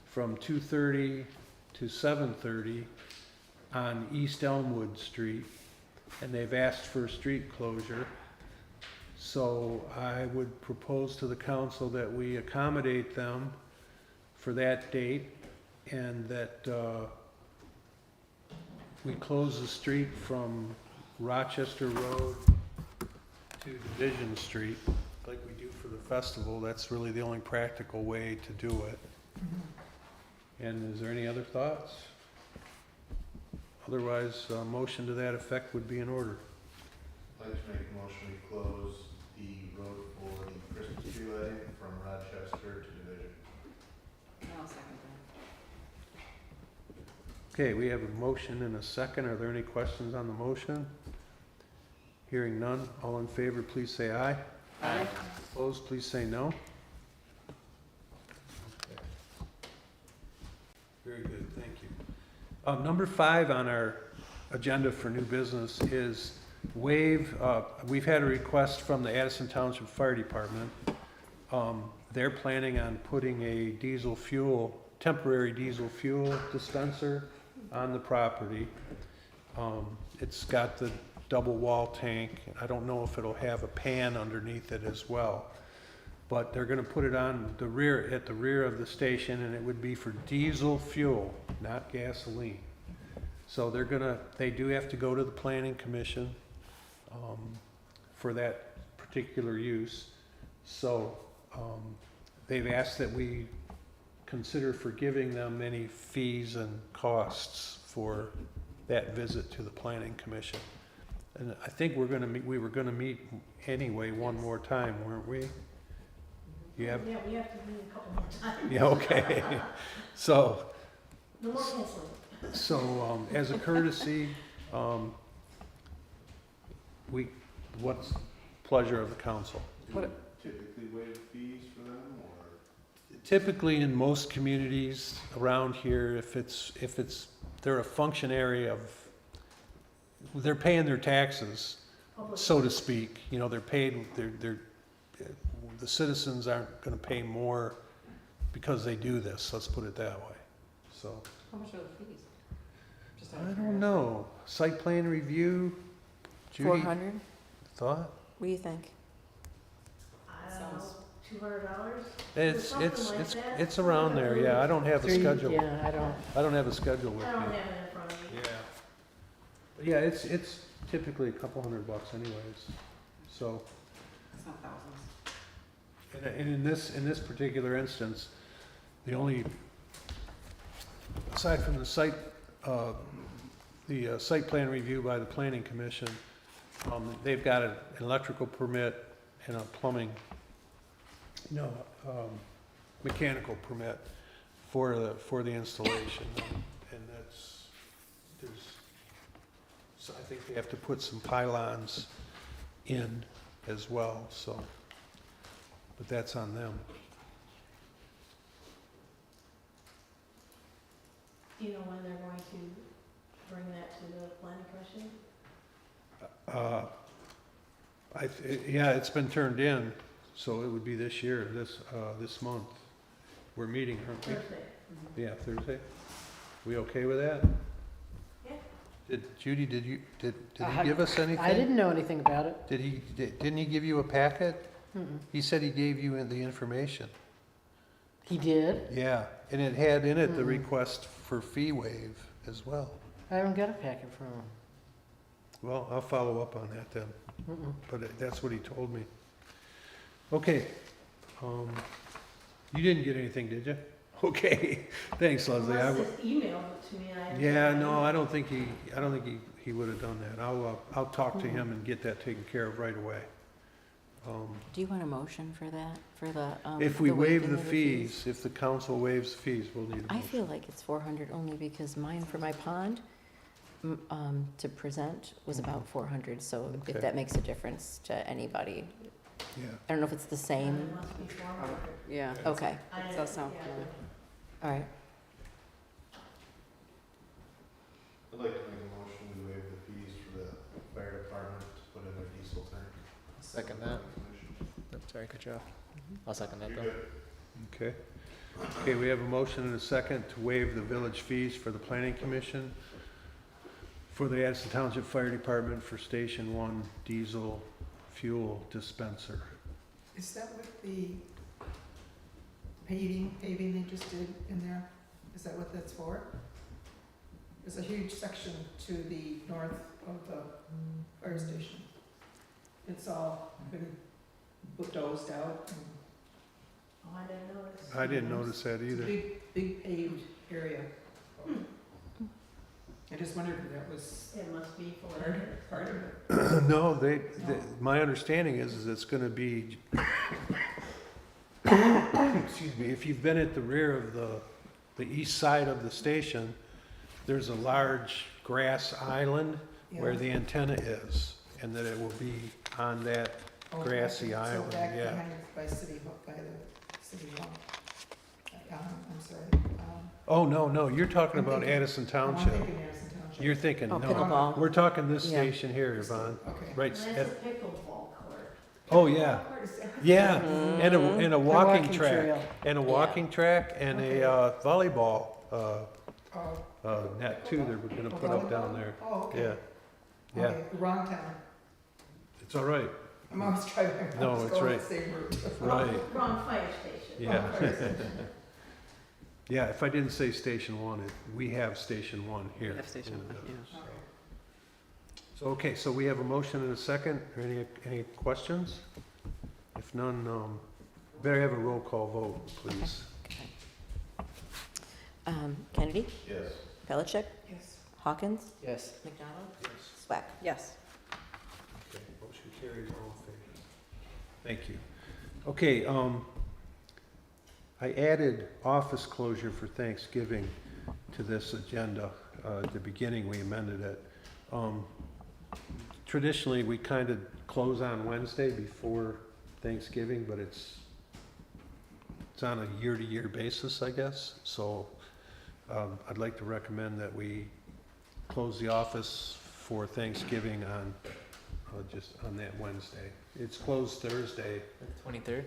from 2:30 to 7:30 on East Elmwood Street, and they've asked for a street closure. So I would propose to the council that we accommodate them for that date, and that we close the street from Rochester Road to Division Street, like we do for the festival. That's really the only practical way to do it. And is there any other thoughts? Otherwise, a motion to that effect would be in order. I'd like to make a motion to close the road for the Christmas tree lighting from Rochester to Division. I'll second that. Okay, we have a motion and a second. Are there any questions on the motion? Hearing none, all in favor, please say aye. Aye. Opposed, please say no. Very good, thank you. Number 5 on our agenda for new business is we've had a request from the Addison Township Fire Department. They're planning on putting a temporary diesel fuel dispenser on the property. It's got the double wall tank. I don't know if it'll have a pan underneath it as well. But they're gonna put it on the rear, at the rear of the station, and it would be for diesel fuel, not gasoline. So they do have to go to the planning commission, for that particular use. So, they've asked that we consider forgiving them any fees and costs for that visit to the planning commission. And I think we were gonna meet anyway one more time, weren't we? Yeah, we have to meet a couple more times. Yeah, okay. So, No more canceling. as a courtesy, what's pleasure of the council? Do you typically waive fees for them, or? Typically, in most communities around here, if they're a functionary of, they're paying their taxes, so to speak. You know, they're paid. The citizens aren't going to pay more because they do this. Let's put it that way. So How much are the fees? Just out I of don't curiosity. know. Site plan review. Judy, 400? thought? What do you think? I don't know, Sounds- $200? It's Something like that. it's around there. Yeah, I don't have a schedule. Yeah, I don't have a schedule with I don't have me. it in front of me. Yeah. But yeah, it's typically a couple $100 anyways. So, It's not thousands. and in this particular instance, the only, aside from the site plan review by the planning commission, they've got an electrical permit and a plumbing, mechanical permit for the installation. And so I think they have to put some pylons in as well, so, but that's on them. Do you know when they're going to bring that to the planning commission? Yeah, it's been turned in, so it would be this year, this month. We're meeting, aren't we? Thursday. Yeah, Thursday. We okay with that? Yeah. Judy, did he give us anything? I didn't know anything about it. Didn't he give you a packet? Mm-mm. He said he gave you the information. He did? Yeah, and it had in it the Mm-mm. request for fee waive as well. I haven't got a packet from him. Well, I'll follow up on that then, Mm-mm. but that's what he told me. Okay, you didn't get anything, did you? Okay, thanks, Leslie. Unless it's emailed to me and I. Yeah, no, I don't think he would have done that. I'll talk to him and get that taken care of right away. Do you want a motion for that, for the, If we the waive waiving the of fees, if the council waives the fees, we'll need a I motion. feel like it's 400 only because mine for my pond to present was about 400, so Okay. if that makes a difference to anybody. Yeah. I don't know if it's the same. It must be 400. Yeah, Okay, I- does sound yeah. familiar. all right. I'd like to make a motion to waive the fees for the fire department to put in their diesel tank. Second that. Sorry, cut you off. I'll second that You're though. good. Okay. Okay, we have a motion and a second to waive the village fees for the planning commission for the Addison Township Fire Department for Station 1 diesel fuel dispenser. Is that what the paving they just did in there? Is that what that's for? There's a huge section to the north of the fire station. It's all been bulldozed out. And Oh, I didn't notice. I didn't notice that it's a either. big paved area. I just wondered if that was It must be for. part of it. No, my understanding is it's gonna be, excuse me, if you've been at the rear of the east side of the station, there's a large grass island where Yeah. the antenna is, and that it will be on that Oh, grassy back- island, So back yeah. behind, by City Hall, by the City Hall. I'm sorry. Oh, no, you're talking I'm about thinking- Addison I'm Township. thinking Addison Township. You're thinking, Oh, no, pickleball. we're talking this Yeah. station here, Yvonne, Okay. right, That's at, a pickleball court. oh, yeah, What is that? yeah, Mhm. and a walking track, trail. and a Yeah. walking track, and Okay. a volleyball, Oh, net too, that we're gonna put up down there, oh, okay. yeah, yeah, Okay, wrong town. it's all right, I'm always driving, I'm No, always it's going right. the same route. right, Wrong fire station. yeah. Wrong fire station. Yeah, if I didn't say Station 1, we have Station 1 here. We have Station in the 1, village, yeah. so. Okay. So, okay, so we have a motion and a second. Are any questions? If none, better have a roll call vote, please. Kennedy, Yes. Belichick, Yes. Hawkins, Yes. McDonald, Yes. Swack. Yes. Okay, motion carries all in favor. Thank you. Okay, I added office closure for Thanksgiving to this agenda. At the beginning, we amended it. Traditionally, we kind of close on Wednesday before Thanksgiving, but it's on a year-to-year basis, I guess. So I'd like to recommend that we close the office for Thanksgiving on, just on that Wednesday. It's closed Thursday. 23rd?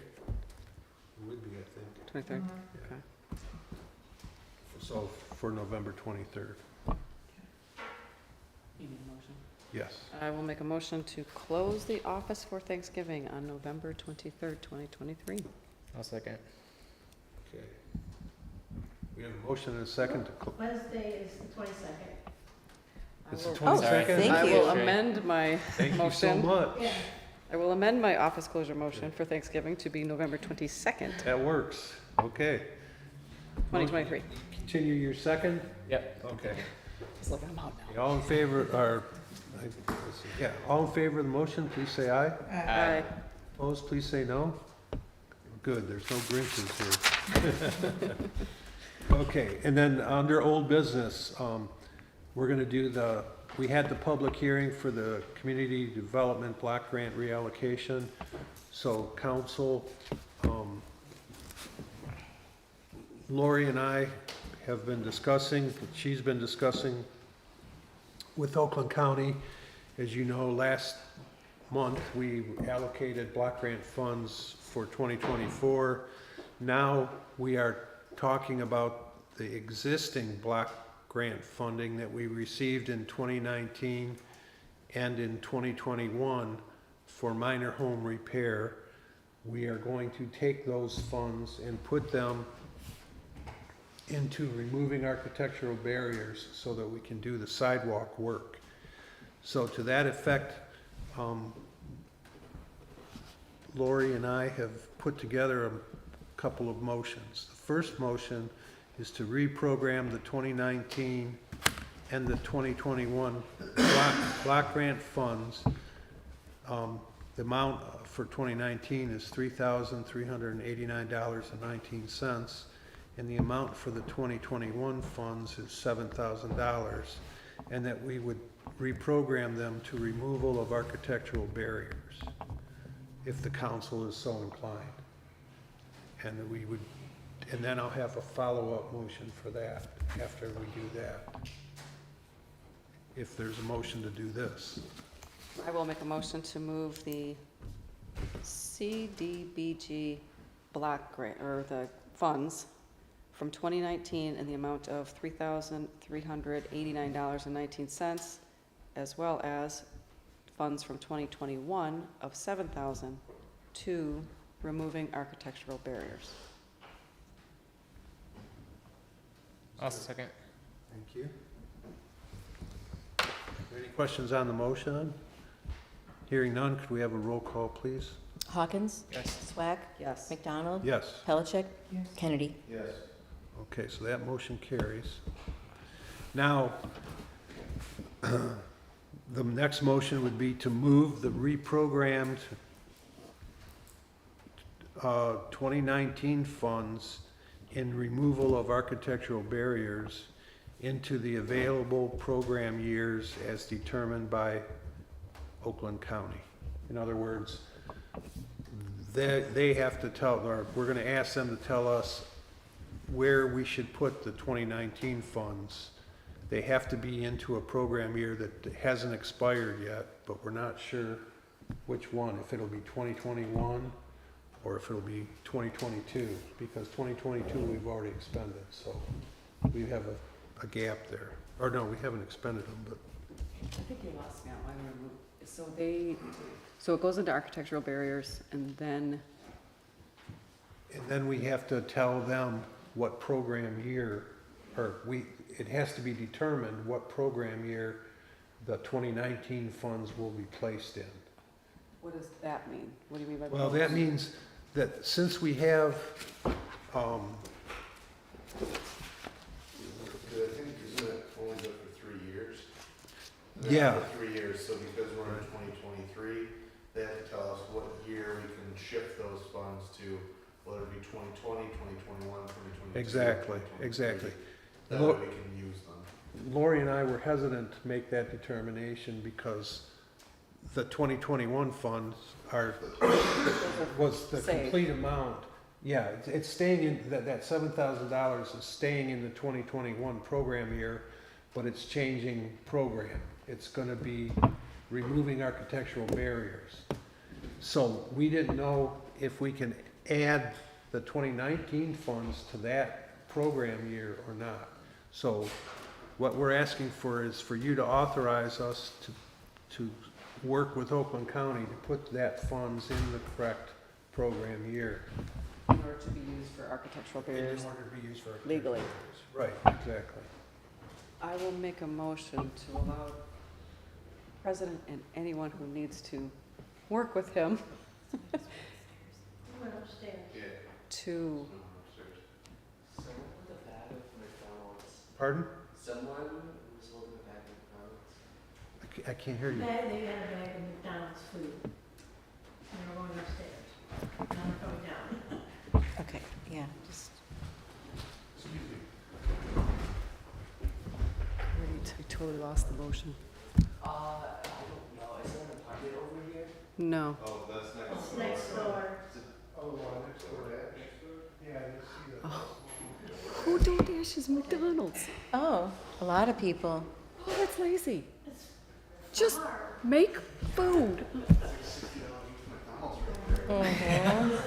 It would be, I think. 23rd? Mhm. Okay. So for November 23rd. You need a motion? Yes. I will make a motion to close the office for Thanksgiving on November 23rd, 2023. I'll second. Okay. We have a motion and a second to close. Wednesday is the 22nd. It's the I will- 22nd? Thank I you. will amend my Thank you so motion. much. Yeah. I will amend my office closure motion for Thanksgiving to be November 22nd, That works. Okay. 2023. Continue your second? Yep. Okay. Just looking them out now. All in favor, or, yeah, all in favor of the motion, please say aye. Aye. Opposed, please say no. Good, there's no Grinches here. Okay, and then under old business, we're gonna do we had the public hearing for the community development block grant reallocation. So council, Lori and I have been discussing, she's been discussing with Oakland County. As you know, last month, we allocated block grant funds for 2024. Now, we are talking about the existing block grant funding that we received in 2019 and in 2021 for minor home repair. We are going to take those funds and put them into removing architectural barriers so that we can do the sidewalk work. So to that effect, Lori and I have put together a couple of motions. The first motion is to reprogram the 2019 and the 2021 block grant funds. The amount for 2019 is $3,389.19, and the amount for the 2021 funds is $7,000. and that we would reprogram them to removal of architectural barriers, if the council is so inclined. And that we would, and then I'll have a follow-up motion for that after we do that. If there's a motion to do this. I will make a motion to move the CDBG block grant, or the funds, from 2019 in the amount of $3,389.19, as well as funds from 2021 of $7,000 to removing architectural barriers. I'll second. Thank you. Any questions on the motion? Hearing none, could we have a roll call, please? Hawkins? Yes. Swack? Yes. McDonald? Yes. Pelichick? Yes. Kennedy? Yes. Okay, so that motion carries. Now, the next motion would be to move the reprogrammed 2019 funds in removal of architectural barriers into the available program years as determined by Oakland County. In other words, they have to tell, or we're gonna ask them to tell us where we should put the 2019 funds. They have to be into a program year that hasn't expired yet, but we're not sure which one, if it'll be 2021 or if it'll be 2022, because 2022 we've already expended, so we have a gap there. Or no, we haven't expended them, but I think you lost me out. So it goes into architectural barriers, and then, we have to tell them what program year, it has to be determined what program year the 2019 funds will be placed in. what does that mean? What do you mean by that? Well, that means that since we have, I think, isn't it only good for 3 years? Yeah. For 3 years, so because we're in 2023, they have to tell us what year we can shift those funds to, whether it be 2020, 2021, 2022. Exactly, 2023. exactly. That way we can use them. Lori and I were hesitant to make that determination because the 2021 funds was the Same. complete amount. Yeah, it's staying in, that $7,000 is staying in the 2021 program year, but it's changing program. It's gonna be removing architectural barriers. So we didn't know if we can add the 2019 funds to that program year or not. So what we're asking for is for you to authorize us to work with Oakland County to put that funds in the correct program year. In order to be used for architectural barriers In order to be used for legally. Right, exactly. I will make a motion to allow the president and anyone who needs to work with him He went upstairs. Yeah. to, Upstairs. Someone with a bag of McDonald's. Pardon? Someone was holding a bag of McDonald's. I can't hear you. They had a bag of McDonald's food. And they're going upstairs. Now they're coming down. Okay, yeah, just, I totally lost the motion. I don't know. Is there an apartment over here? No. Oh, that's next. It's next door. Oh, next door, next door? Yeah, I didn't see that. Who DoorDashes McDonald's? oh, a lot of people. Oh, that's lazy. It's Just far. make food. Mhm.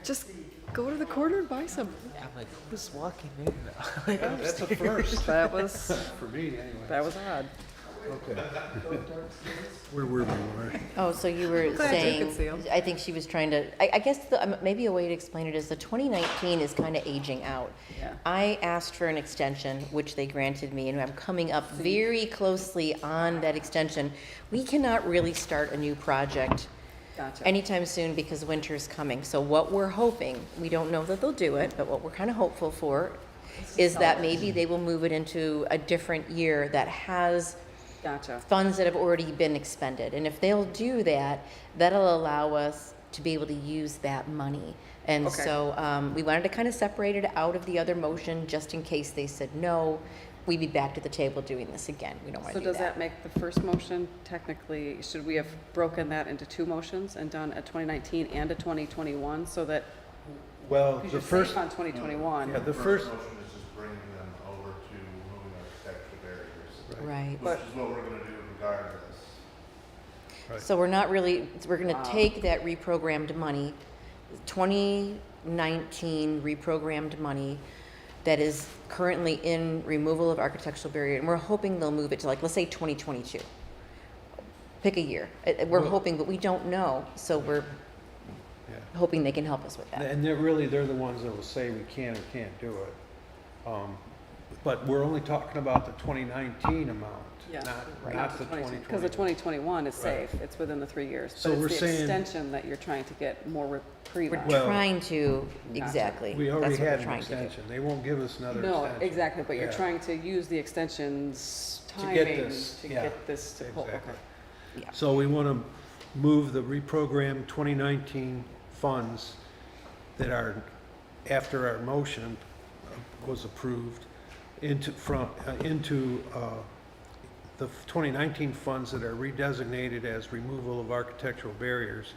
Just go to the corner and buy some. I'm like, who's walking in now? That's a first. That was, For me, anyway. that was odd. Okay. Where were we, Lori? Oh, so you were Glad you saying, could see 'em. I think she was trying to, I guess maybe a way to explain it is the 2019 is kind of aging out. Yeah. I asked for an extension, which they granted me, and I'm coming up very closely on that extension. We cannot really start a new project Gotcha. anytime soon because winter's coming. So what we're hoping, we don't know that they'll do it, but what we're kind of hopeful for is that maybe they will move it into a different year that has Gotcha. funds that have already been expended. And if they'll do that, that'll allow us to be able to use that money. And Okay. so we wanted to kind of separate it out of the other motion, just in case they said no. We'd be back to the table doing this again. We don't want So to do does that make the first motion technically, should we have broken that into two motions and done a 2019 and a 2021 so that, Well, because the you're first, safe on 2021? yeah, the The first, first motion is just bringing them over to moving architectural barriers, Right. But- which is what we're gonna do regardless. right. So we're not really, we're gonna Wow. take that reprogrammed money, 2019 reprogrammed money that is currently in removal of architectural barrier, and we're hoping they'll move it to, like, let's say 2022. Pick a year. We're Well- hoping, but we don't know, so we're yeah. hoping they can help us with that. And they're the ones that will say we can or can't do it. But we're only talking about the 2019 amount, Yeah. not the 2020. Because the 2021 is Right. safe, it's within the 3 years. So But we're it's the saying- extension that you're trying to get more reprieve We're on. Well- trying to, Gotcha. exactly. We already That's what we're had an trying to do. extension. They won't give us another No, extension. exactly, but you're Yeah. trying to use the extension's To get timing this, to yeah, get this to pull, okay. exactly. Yeah. So we want to move the reprogrammed 2019 funds that are, after our motion was approved, into the 2019 funds that are redesignated as removal of architectural barriers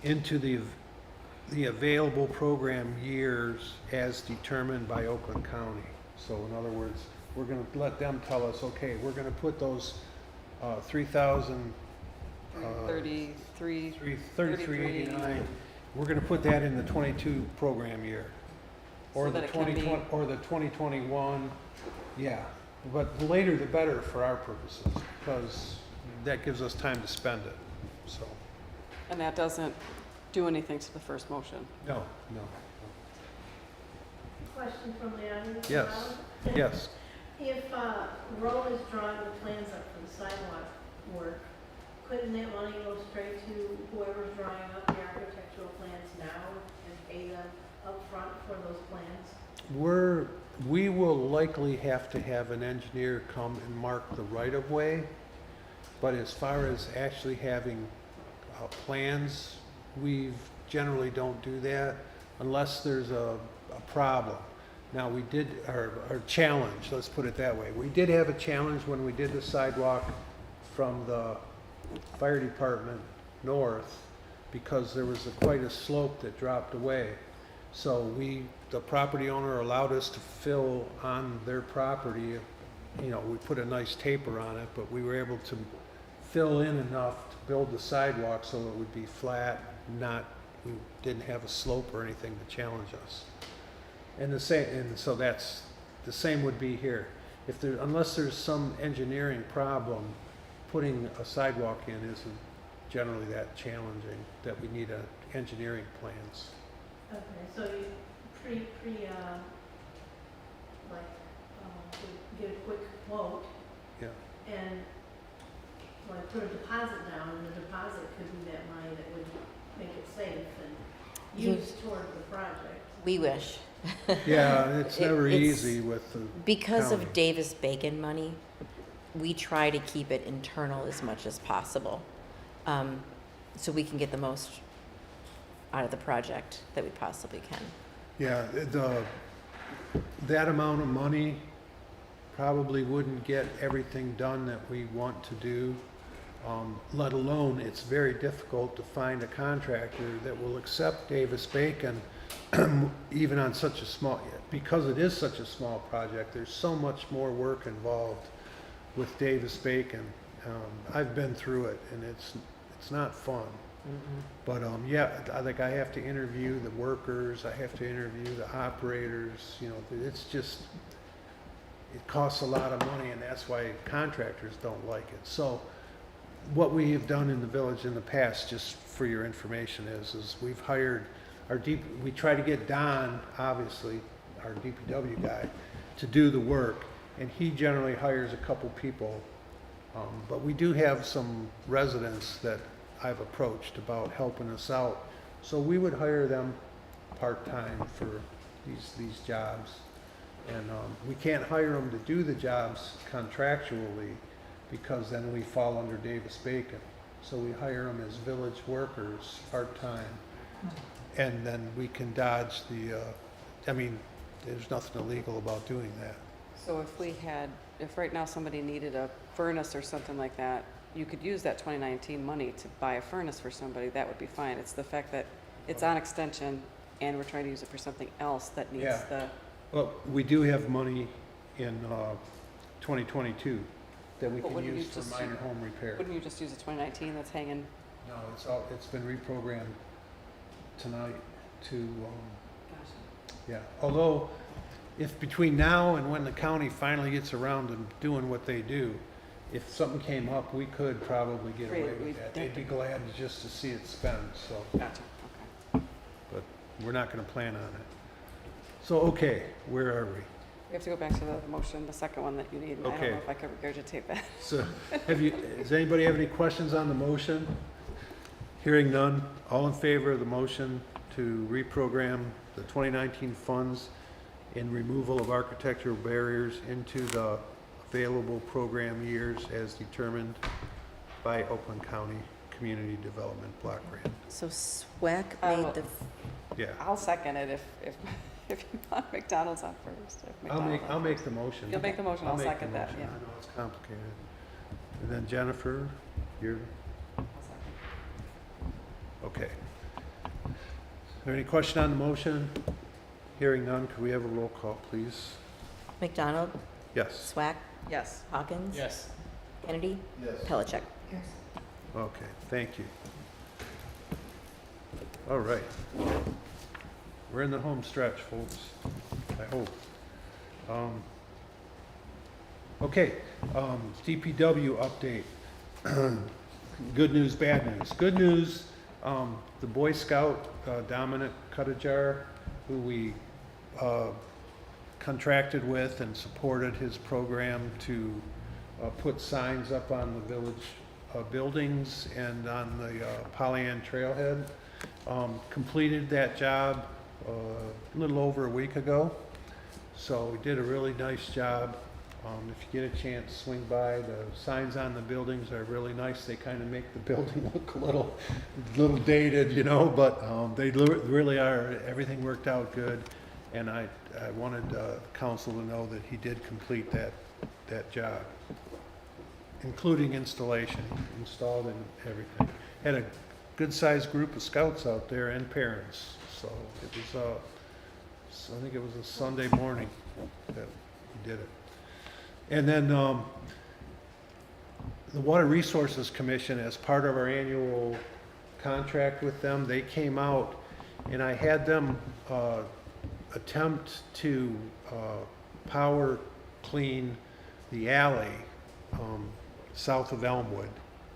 into the available program years as determined by Oakland County. So in other words, we're going to let them tell us, okay, we're going to put those 3,000 33, 3389, we're gonna put that in the 22 program year. Or So the that it can be- 2020, or the 2021, yeah. But the later the better for our purposes, because that gives us time to spend it, so, and that doesn't do anything to the first motion. no. Question from the audience? Yes. Alan? Yes, If Roe is drawing the plans up for the sidewalk work, couldn't that money go straight to whoever's drawing up the architectural plans now and pay them upfront for those plans? we will likely have to have an engineer come and mark the right-of-way, but as far as actually having plans, we generally don't do that unless there's a problem. Now, we did, our challenge, let's put it that way, we did have a challenge when we did the sidewalk from the fire department north, because there was quite a slope that dropped away. So the property owner allowed us to fill on their property, you know, we put a nice taper on it, but we were able to fill in enough to build the sidewalk so it would be flat, we didn't have a slope or anything to challenge us. And so that's, the same would be here. Unless there's some engineering problem, putting a sidewalk in isn't generally that challenging, that we need engineering plans. Okay, so you to get a quick quote Yeah. and like put a deposit down, and the deposit could be that money that would make it safe and You- used toward the project. We wish. Yeah, it's never It's- easy with the Because county. of Davis-Bacon money, we try to keep it internal as much as possible, so we can get the most out of the project that we possibly can. Yeah, that amount of money probably wouldn't get everything done that we want to do, let alone it's very difficult to find a contractor that will accept Davis-Bacon even on such a small, because it is such a small project, there's so much more work involved with Davis-Bacon. I've been through it and it's not fun. But yeah, I have to interview the workers, I have to interview the operators, you know, it's just, it costs a lot of money and that's why contractors don't like it. So what we have done in the village in the past, just for your information, is we've hired we try to get Don, obviously, our DPW guy, to do the work, and he generally hires a couple people. But we do have some residents that I've approached about helping us out. So we would hire them part-time for these jobs. And we can't hire them to do the jobs contractually because then we fall under Davis-Bacon. So we hire them as village workers part-time. And then we can dodge I mean, there's nothing illegal about doing that. So if right now somebody needed a furnace or something like that, you could use that 2019 money to buy a furnace for somebody, that would be fine. It's the fact that it's on extension and we're trying to use it for something else that needs Yeah. the, Well, we do have money in 2022 that we But can wouldn't you use for just minor home repair. wouldn't you just use the 2019 that's hanging? No, it's been reprogrammed tonight to, yeah. Although, if between now and when the county finally gets around to doing what they do, if something came up, we could probably get away Great, with that. They'd be glad just to see it spent, so, Gotcha, okay. but we're not gonna plan on it. So, okay, where are we? We have to go back to the motion, the second one that you need, and I don't Okay. know if I can regurgitate that. So, does anybody have any questions on the motion? Hearing none, all in favor of the motion to reprogram the 2019 funds in removal of architectural barriers into the available program years as determined by Oakland County Community Development Block Grant? So SWAC Um, made the, Yeah, I'll second it if you want McDonald's on first. if I'll McDonald's on make first. the motion. You'll make the motion, I'll make the second that, motion. yeah. I know it's complicated. And then Jennifer, you're, I'll second. okay. Is there any question on the motion? Hearing none, could we have a roll call, please? McDonald, Yes. SWAC, Yes. Hawkins, Yes. Kennedy, Yes. Pellicet. Yes. Okay, thank you. All right. We're in the home stretch, folks, I hope. Okay, DPW update. Good news, bad news. Good news, the Boy Scout, Dominic Cuttajar, who we contracted with and supported his program to put signs up on the village buildings and on the Pollyant Trailhead. Completed that job a little over a week ago. So we did a really nice job. If you get a chance, swing by. The signs on the buildings are really nice. They kind of make the building look a little dated, you know, but they really are. Everything worked out good. And I wanted council to know that he did complete that job, including installation, installed and everything. Had a good-sized group of scouts out there and parents. So it was, I think it was a Sunday morning that he did it. And then the Water Resources Commission, as part of our annual contract with them, they came out and I had them attempt to power clean the alley south of Elmwood,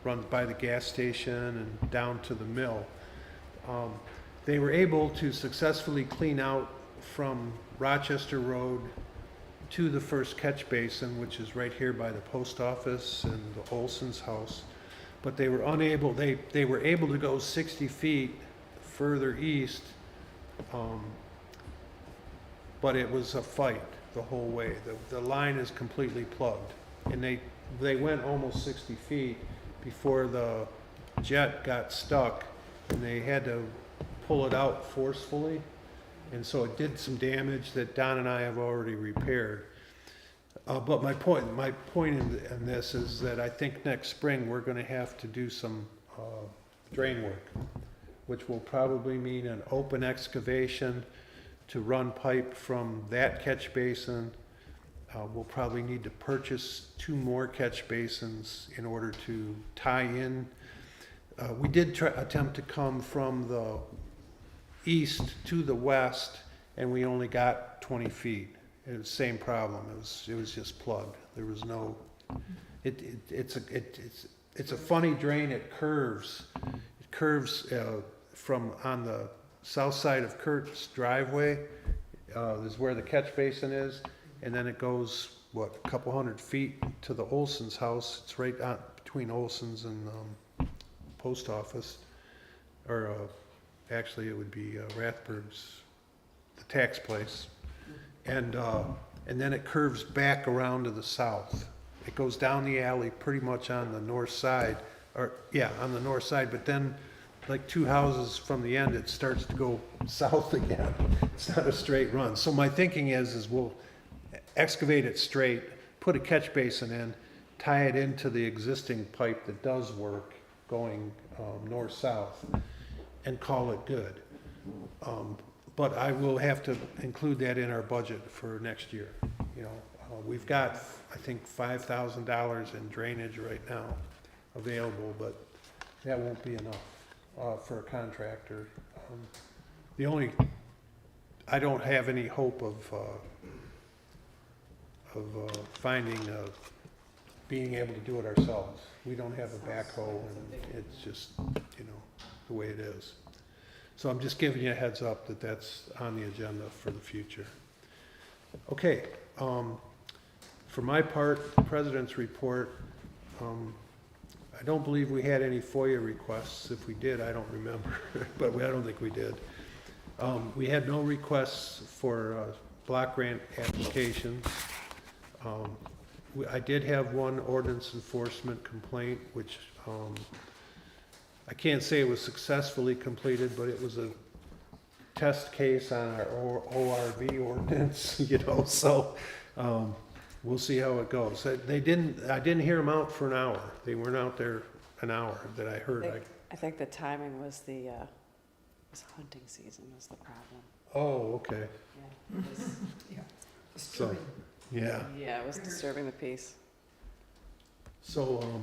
runs by the gas station and down to the mill. They were able to successfully clean out from Rochester Road to the first catch basin, which is right here by the post office and the Olson's house. But they were unable, they were able to go 60 feet further east, but it was a fight the whole way. The line is completely plugged. And they went almost 60 feet before the jet got stuck and they had to pull it out forcefully. And so it did some damage that Don and I have already repaired. But my point in this is that I think next spring we're gonna have to do some drain work, which will probably mean an open excavation to run pipe from that catch basin. We'll probably need to purchase 2 more catch basins in order to tie in. We did attempt to come from the east to the west, and we only got 20 feet. It was the same problem. It was just plugged. There was no. It's a funny drain. It curves. It curves from on the south side of Kurt's driveway. Is where the catch basin is, and then it goes a couple hundred feet to the Olson's house. It's right on between Olson's and post office, or actually it would be Rathburg's, the tax place, and then it curves back around to the south. It goes down the alley pretty much on the north side, on the north side, but then like 2 houses from the end, it starts to go south again. It's not a straight run. So my thinking is we'll excavate it straight, put a catch basin in, tie it into the existing pipe that does work going north-south, and call it good. But I will have to include that in our budget for next year. You know, we've got, I think, $5,000 in drainage right now available, but that won't be enough for a contractor. I don't have any hope of finding, being able to do it ourselves. We don't have a backhoe, and it's just, you know, the way it is. So I'm just giving you a heads up that that's on the agenda for the future. Okay, for my part, the President's report, I don't believe we had any FOIA requests. If we did, I don't remember, but I don't think we did. We had no requests for block grant applications. I did have one ordinance enforcement complaint, which I can't say it was successfully completed, but it was a test case on our ORV ordinance, you know, so we'll see how it goes. I didn't hear them out for an hour. They weren't out there an hour that I heard. I think the timing was was hunting season was the problem. Oh, okay. Yeah, it was, So, yeah. yeah, it was disturbing the peace. So,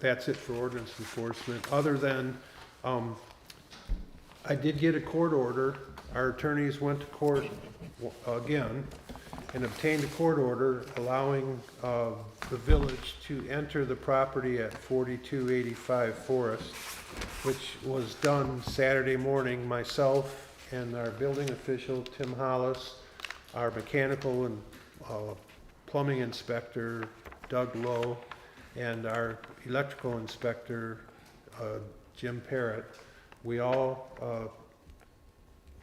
that's it for ordinance enforcement, other than, I did get a court order. Our attorneys went to court again and obtained a court order allowing the village to enter the property at 4285 Forest, which was done Saturday morning. Myself and our building official, Tim Hollis, our mechanical and plumbing inspector, Doug Lowe, and our electrical inspector, Jim Parrott, we all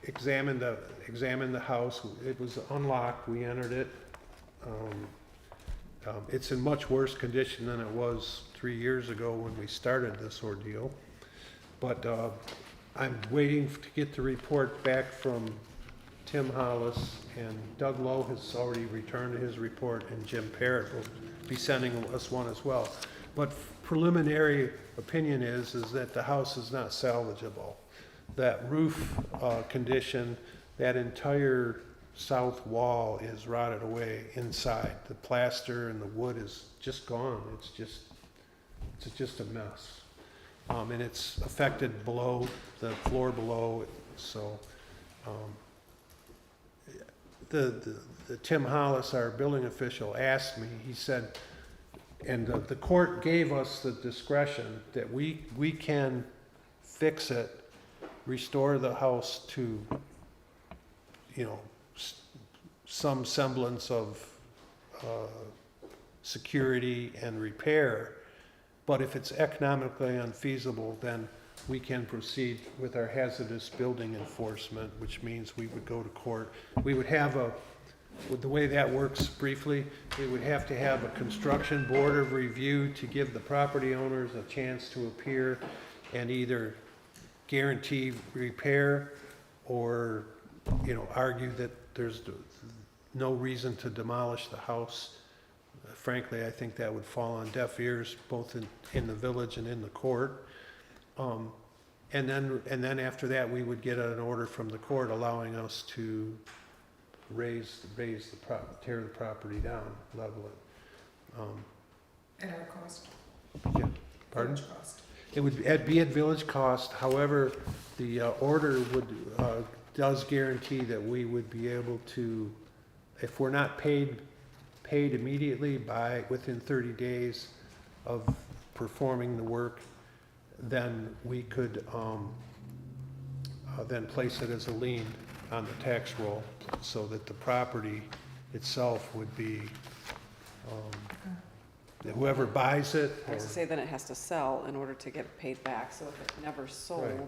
examined the house. It was unlocked. We entered it. It's in much worse condition than it was 3 years ago when we started this ordeal. But I'm waiting to get the report back from Tim Hollis, and Doug Lowe has already returned his report, and Jim Parrott will be sending us one as well. But preliminary opinion is that the house is not salvageable. That roof condition, that entire south wall is rotted away inside. The plaster and the wood is just gone. It's just a mess. And it's affected below, the floor below, so the Tim Hollis, our building official, asked me, he said, and the court gave us the discretion that we can fix it, restore the house to, you know, some semblance of security and repair, but if it's economically unfeasible, then we can proceed with our hazardous building enforcement, which means we would go to court. We would have the way that works briefly, we would have to have a construction board of review to give the property owners a chance to appear and either guarantee repair or, you know, argue that there's no reason to demolish the house. Frankly, I think that would fall on deaf ears, both in the village and in the court. And then after that, we would get an order from the court allowing us to tear the property down, level it. At our cost. Yeah, pardon? Village cost. It would be at village cost. However, the order does guarantee that we would be able to, if we're not paid immediately within 30 days of performing the work, then we could then place it as a lien on the tax roll so that the property itself would be, whoever buys it. I was to say then it has to sell in order to get paid back, so if it never sold, Right.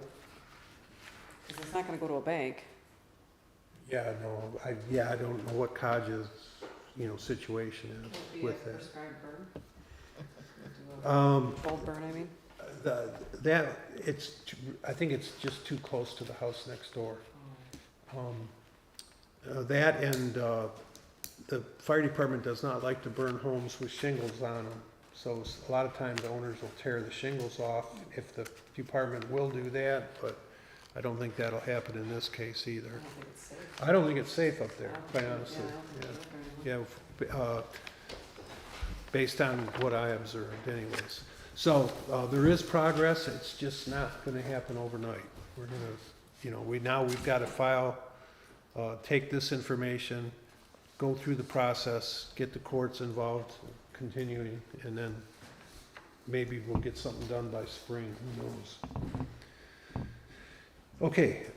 'cause it's not gonna go to a bank. Yeah, no, I don't know what Kaja's, situation is with that. Prescribed burn? Do Goldburn, I mean? I think it's just too close to the house next door. That and the fire department does not like to burn homes with shingles on them. So a lot of times owners will tear the shingles off if the department will do that, but I don't think that'll happen in this case either. I don't think it's safe. I don't think it's safe up there, I don't quite think- honestly. I don't think it's very much. Yeah, based on what I observed anyways. So, there is progress, it's just not gonna happen overnight. We're gonna, we've gotta file, take this information, go through the process, get the courts involved, continuing, and then maybe we'll get something done by spring, who knows? Okay,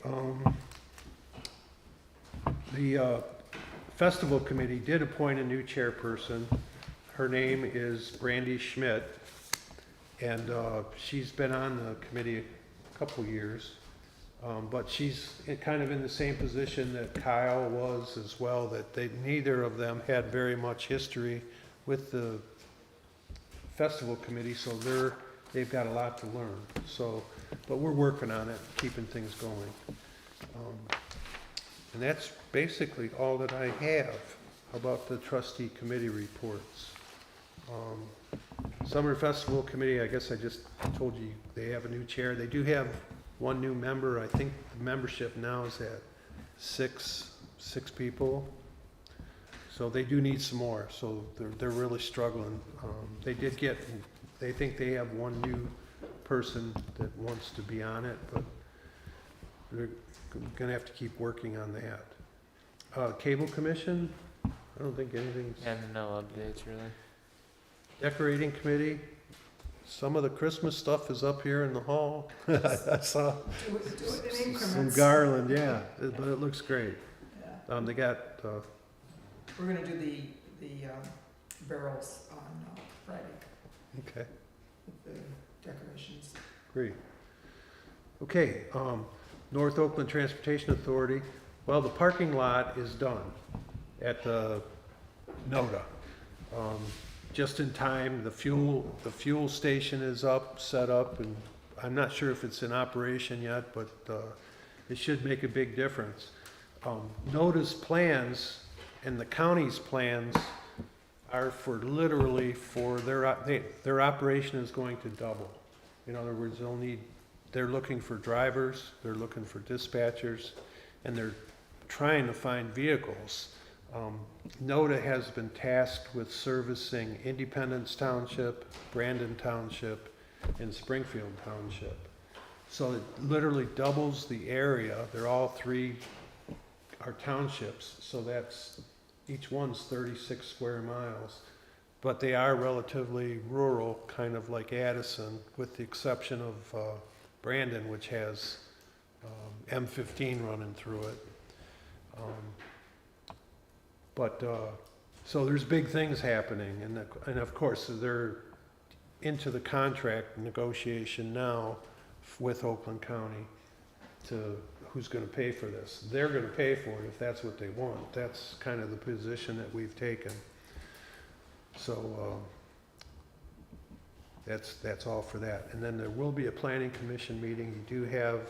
the festival committee did appoint a new chairperson. Her name is Brandy Schmidt, and she's been on the committee a couple years. But she's kind of in the same position that Kyle was as well, that neither of them had very much history with the festival committee, so they've got a lot to learn. So, but we're working on it, keeping things going. And that's basically all that I have about the trustee committee reports. Summer Festival Committee, I guess I just told you, they have a new chair. They do have one new member. I think the membership now is at six people. So they do need some more, so they're really struggling. They think they have one new person that wants to be on it, but they're gonna have to keep working on that. Cable Commission, I don't think anything's. And no updates really. Decorating Committee, some of the Christmas stuff is up here in the hall. I saw Do it in some increments. garland, yeah, but it looks great. Yeah. They got, We're gonna do the barrels on Friday, okay, with the decorations. great. Okay, North Oakland Transportation Authority, well, the parking lot is done at the NODA. Just in time, the fuel station is set up, and I'm not sure if it's in operation yet, but it should make a big difference. NODA's plans and the county's plans are literally for their operation is going to double. In other words, they're looking for drivers, they're looking for dispatchers, and they're trying to find vehicles. NODA has been tasked with servicing Independence Township, Brandon Township, and Springfield Township. So it literally doubles the area. They're all three are townships, so that's, each one's 36 square miles. But they are relatively rural, kind of like Addison, with the exception of Brandon, which has M15 running through it. So there's big things happening, and of course, they're into the contract negotiation now with Oakland County to who's gonna pay for this. They're gonna pay for it if that's what they want. That's kind of the position that we've taken. So, that's all for that. And then there will be a planning commission meeting. You do have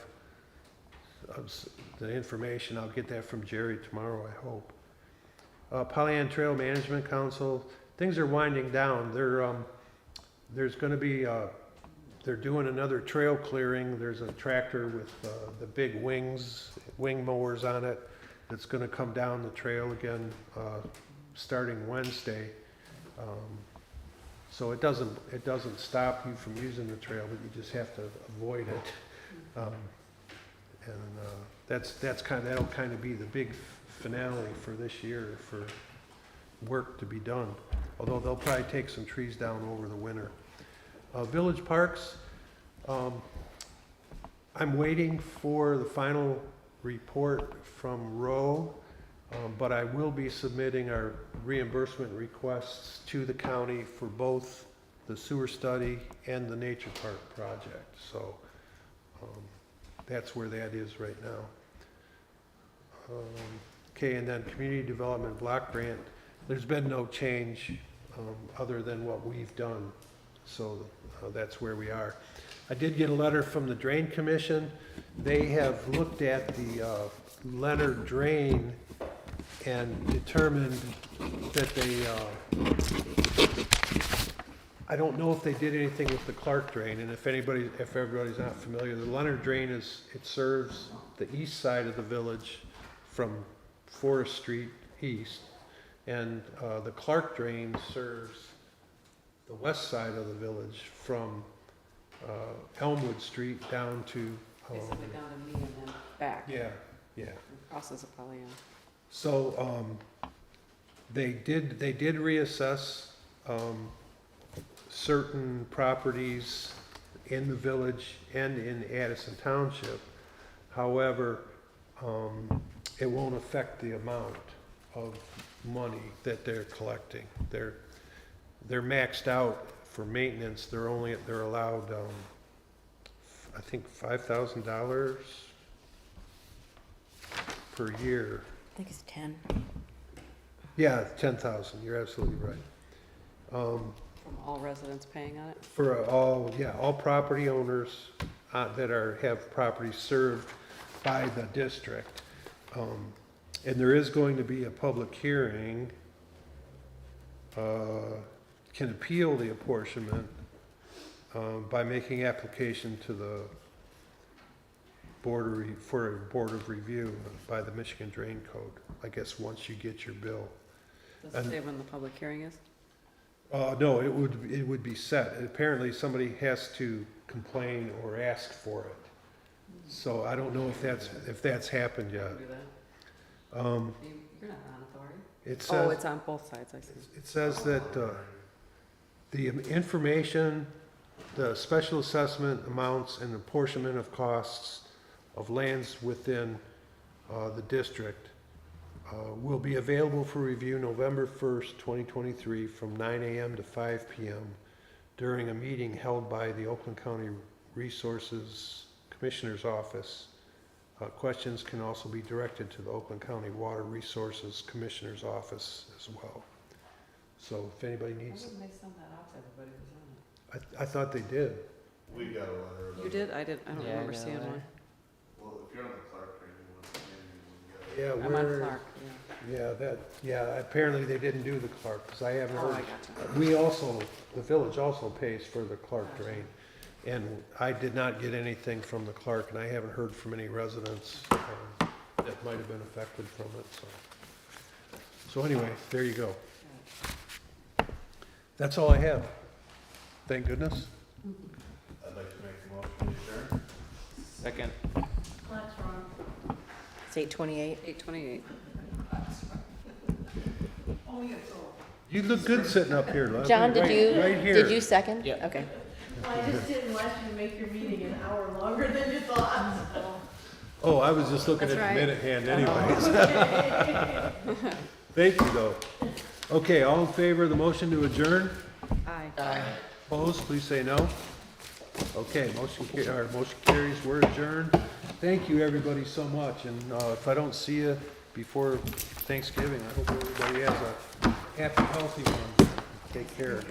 the information. I'll get that from Jerry tomorrow, I hope. Pollyant Trail Management Council, things are winding down. There's gonna be, they're doing another trail clearing. There's a tractor with the big wing mowers on it that's gonna come down the trail again, starting Wednesday. So it doesn't stop you from using the trail, but you just have to avoid it. That'll kind of be the big finale for this year for work to be done. Although they'll probably take some trees down over the winter. Village Parks, I'm waiting for the final report from Rowe, but I will be submitting our reimbursement requests to the county for both the sewer study and the nature park project. So that's where that is right now. Okay, and then community development block grant, there's been no change other than what we've done. So that's where we are. I did get a letter from the Drain Commission. They have looked at the Leonard Drain and determined that they, I don't know if they did anything with the Clark Drain, and if everybody's not familiar, the Leonard Drain it serves the east side of the village from Forest Street east, and the Clark Drain serves the west side of the village from Elmwood Street down to. Basically down to me and then back. Yeah, yeah. Crosses it probably, yeah. So, they did reassess, certain properties in the village and in Addison Township. However, it won't affect the amount of money that they're collecting. They're maxed out for maintenance. They're allowed, I think $5,000 per year. I think it's 10. Yeah, 10,000, you're absolutely right. From all residents paying on it? For all property owners that have property served by the district. And there is going to be a public hearing, can appeal the apportionment by making application to the for a board of review by the Michigan Drain Code, I guess, once you get your bill. Does it say when the public hearing is? No, it would be set. Apparently, somebody has to complain or ask for it. So I don't know if that's happened yet. Do that? Um, You're not on authority? It Oh, says, it's on both sides, I see. it says that the information, the special assessment amounts and apportionment of costs of lands within the district will be available for review November 1st, 2023 from 9 a.m. to 5 p.m. during a meeting held by the Oakland County Resources Commissioner's Office. Questions can also be directed to the Oakland County Water Resources Commissioner's Office as well. So if anybody Why needs, wouldn't they send that out to everybody who's on it? I thought they did. We got a letter. You did? I don't Yeah, I remember got a seeing letter. one. Well, if you're on the Clark Drain, you want to Yeah, I'm on Clark, yeah. apparently they didn't do the Clark, because I haven't Oh, I heard. gotcha. The village also pays for the Clark Drain. And I did not get anything from the Clark, and I haven't heard from any residents that might have been affected from it, so. So anyway, there you go. That's all I have. Thank goodness. I'd like to make a motion to adjourn. Second. That's wrong. It's 8:28. 8:28. You look good sitting up here, Leslie. John, Right here. did you second? Yeah. Okay. Well, I just didn't want you to make your meeting an hour longer than you thought. Oh, I was just looking at That's the right. minute hand anyways. Thank you, though. Okay, all in favor of the motion to adjourn? Aye. Opposed, please say no. Okay, motion carries, we're adjourned. Thank you, everybody, so much, and if I don't see you before Thanksgiving, I hope everybody has a happy, healthy one. Take care.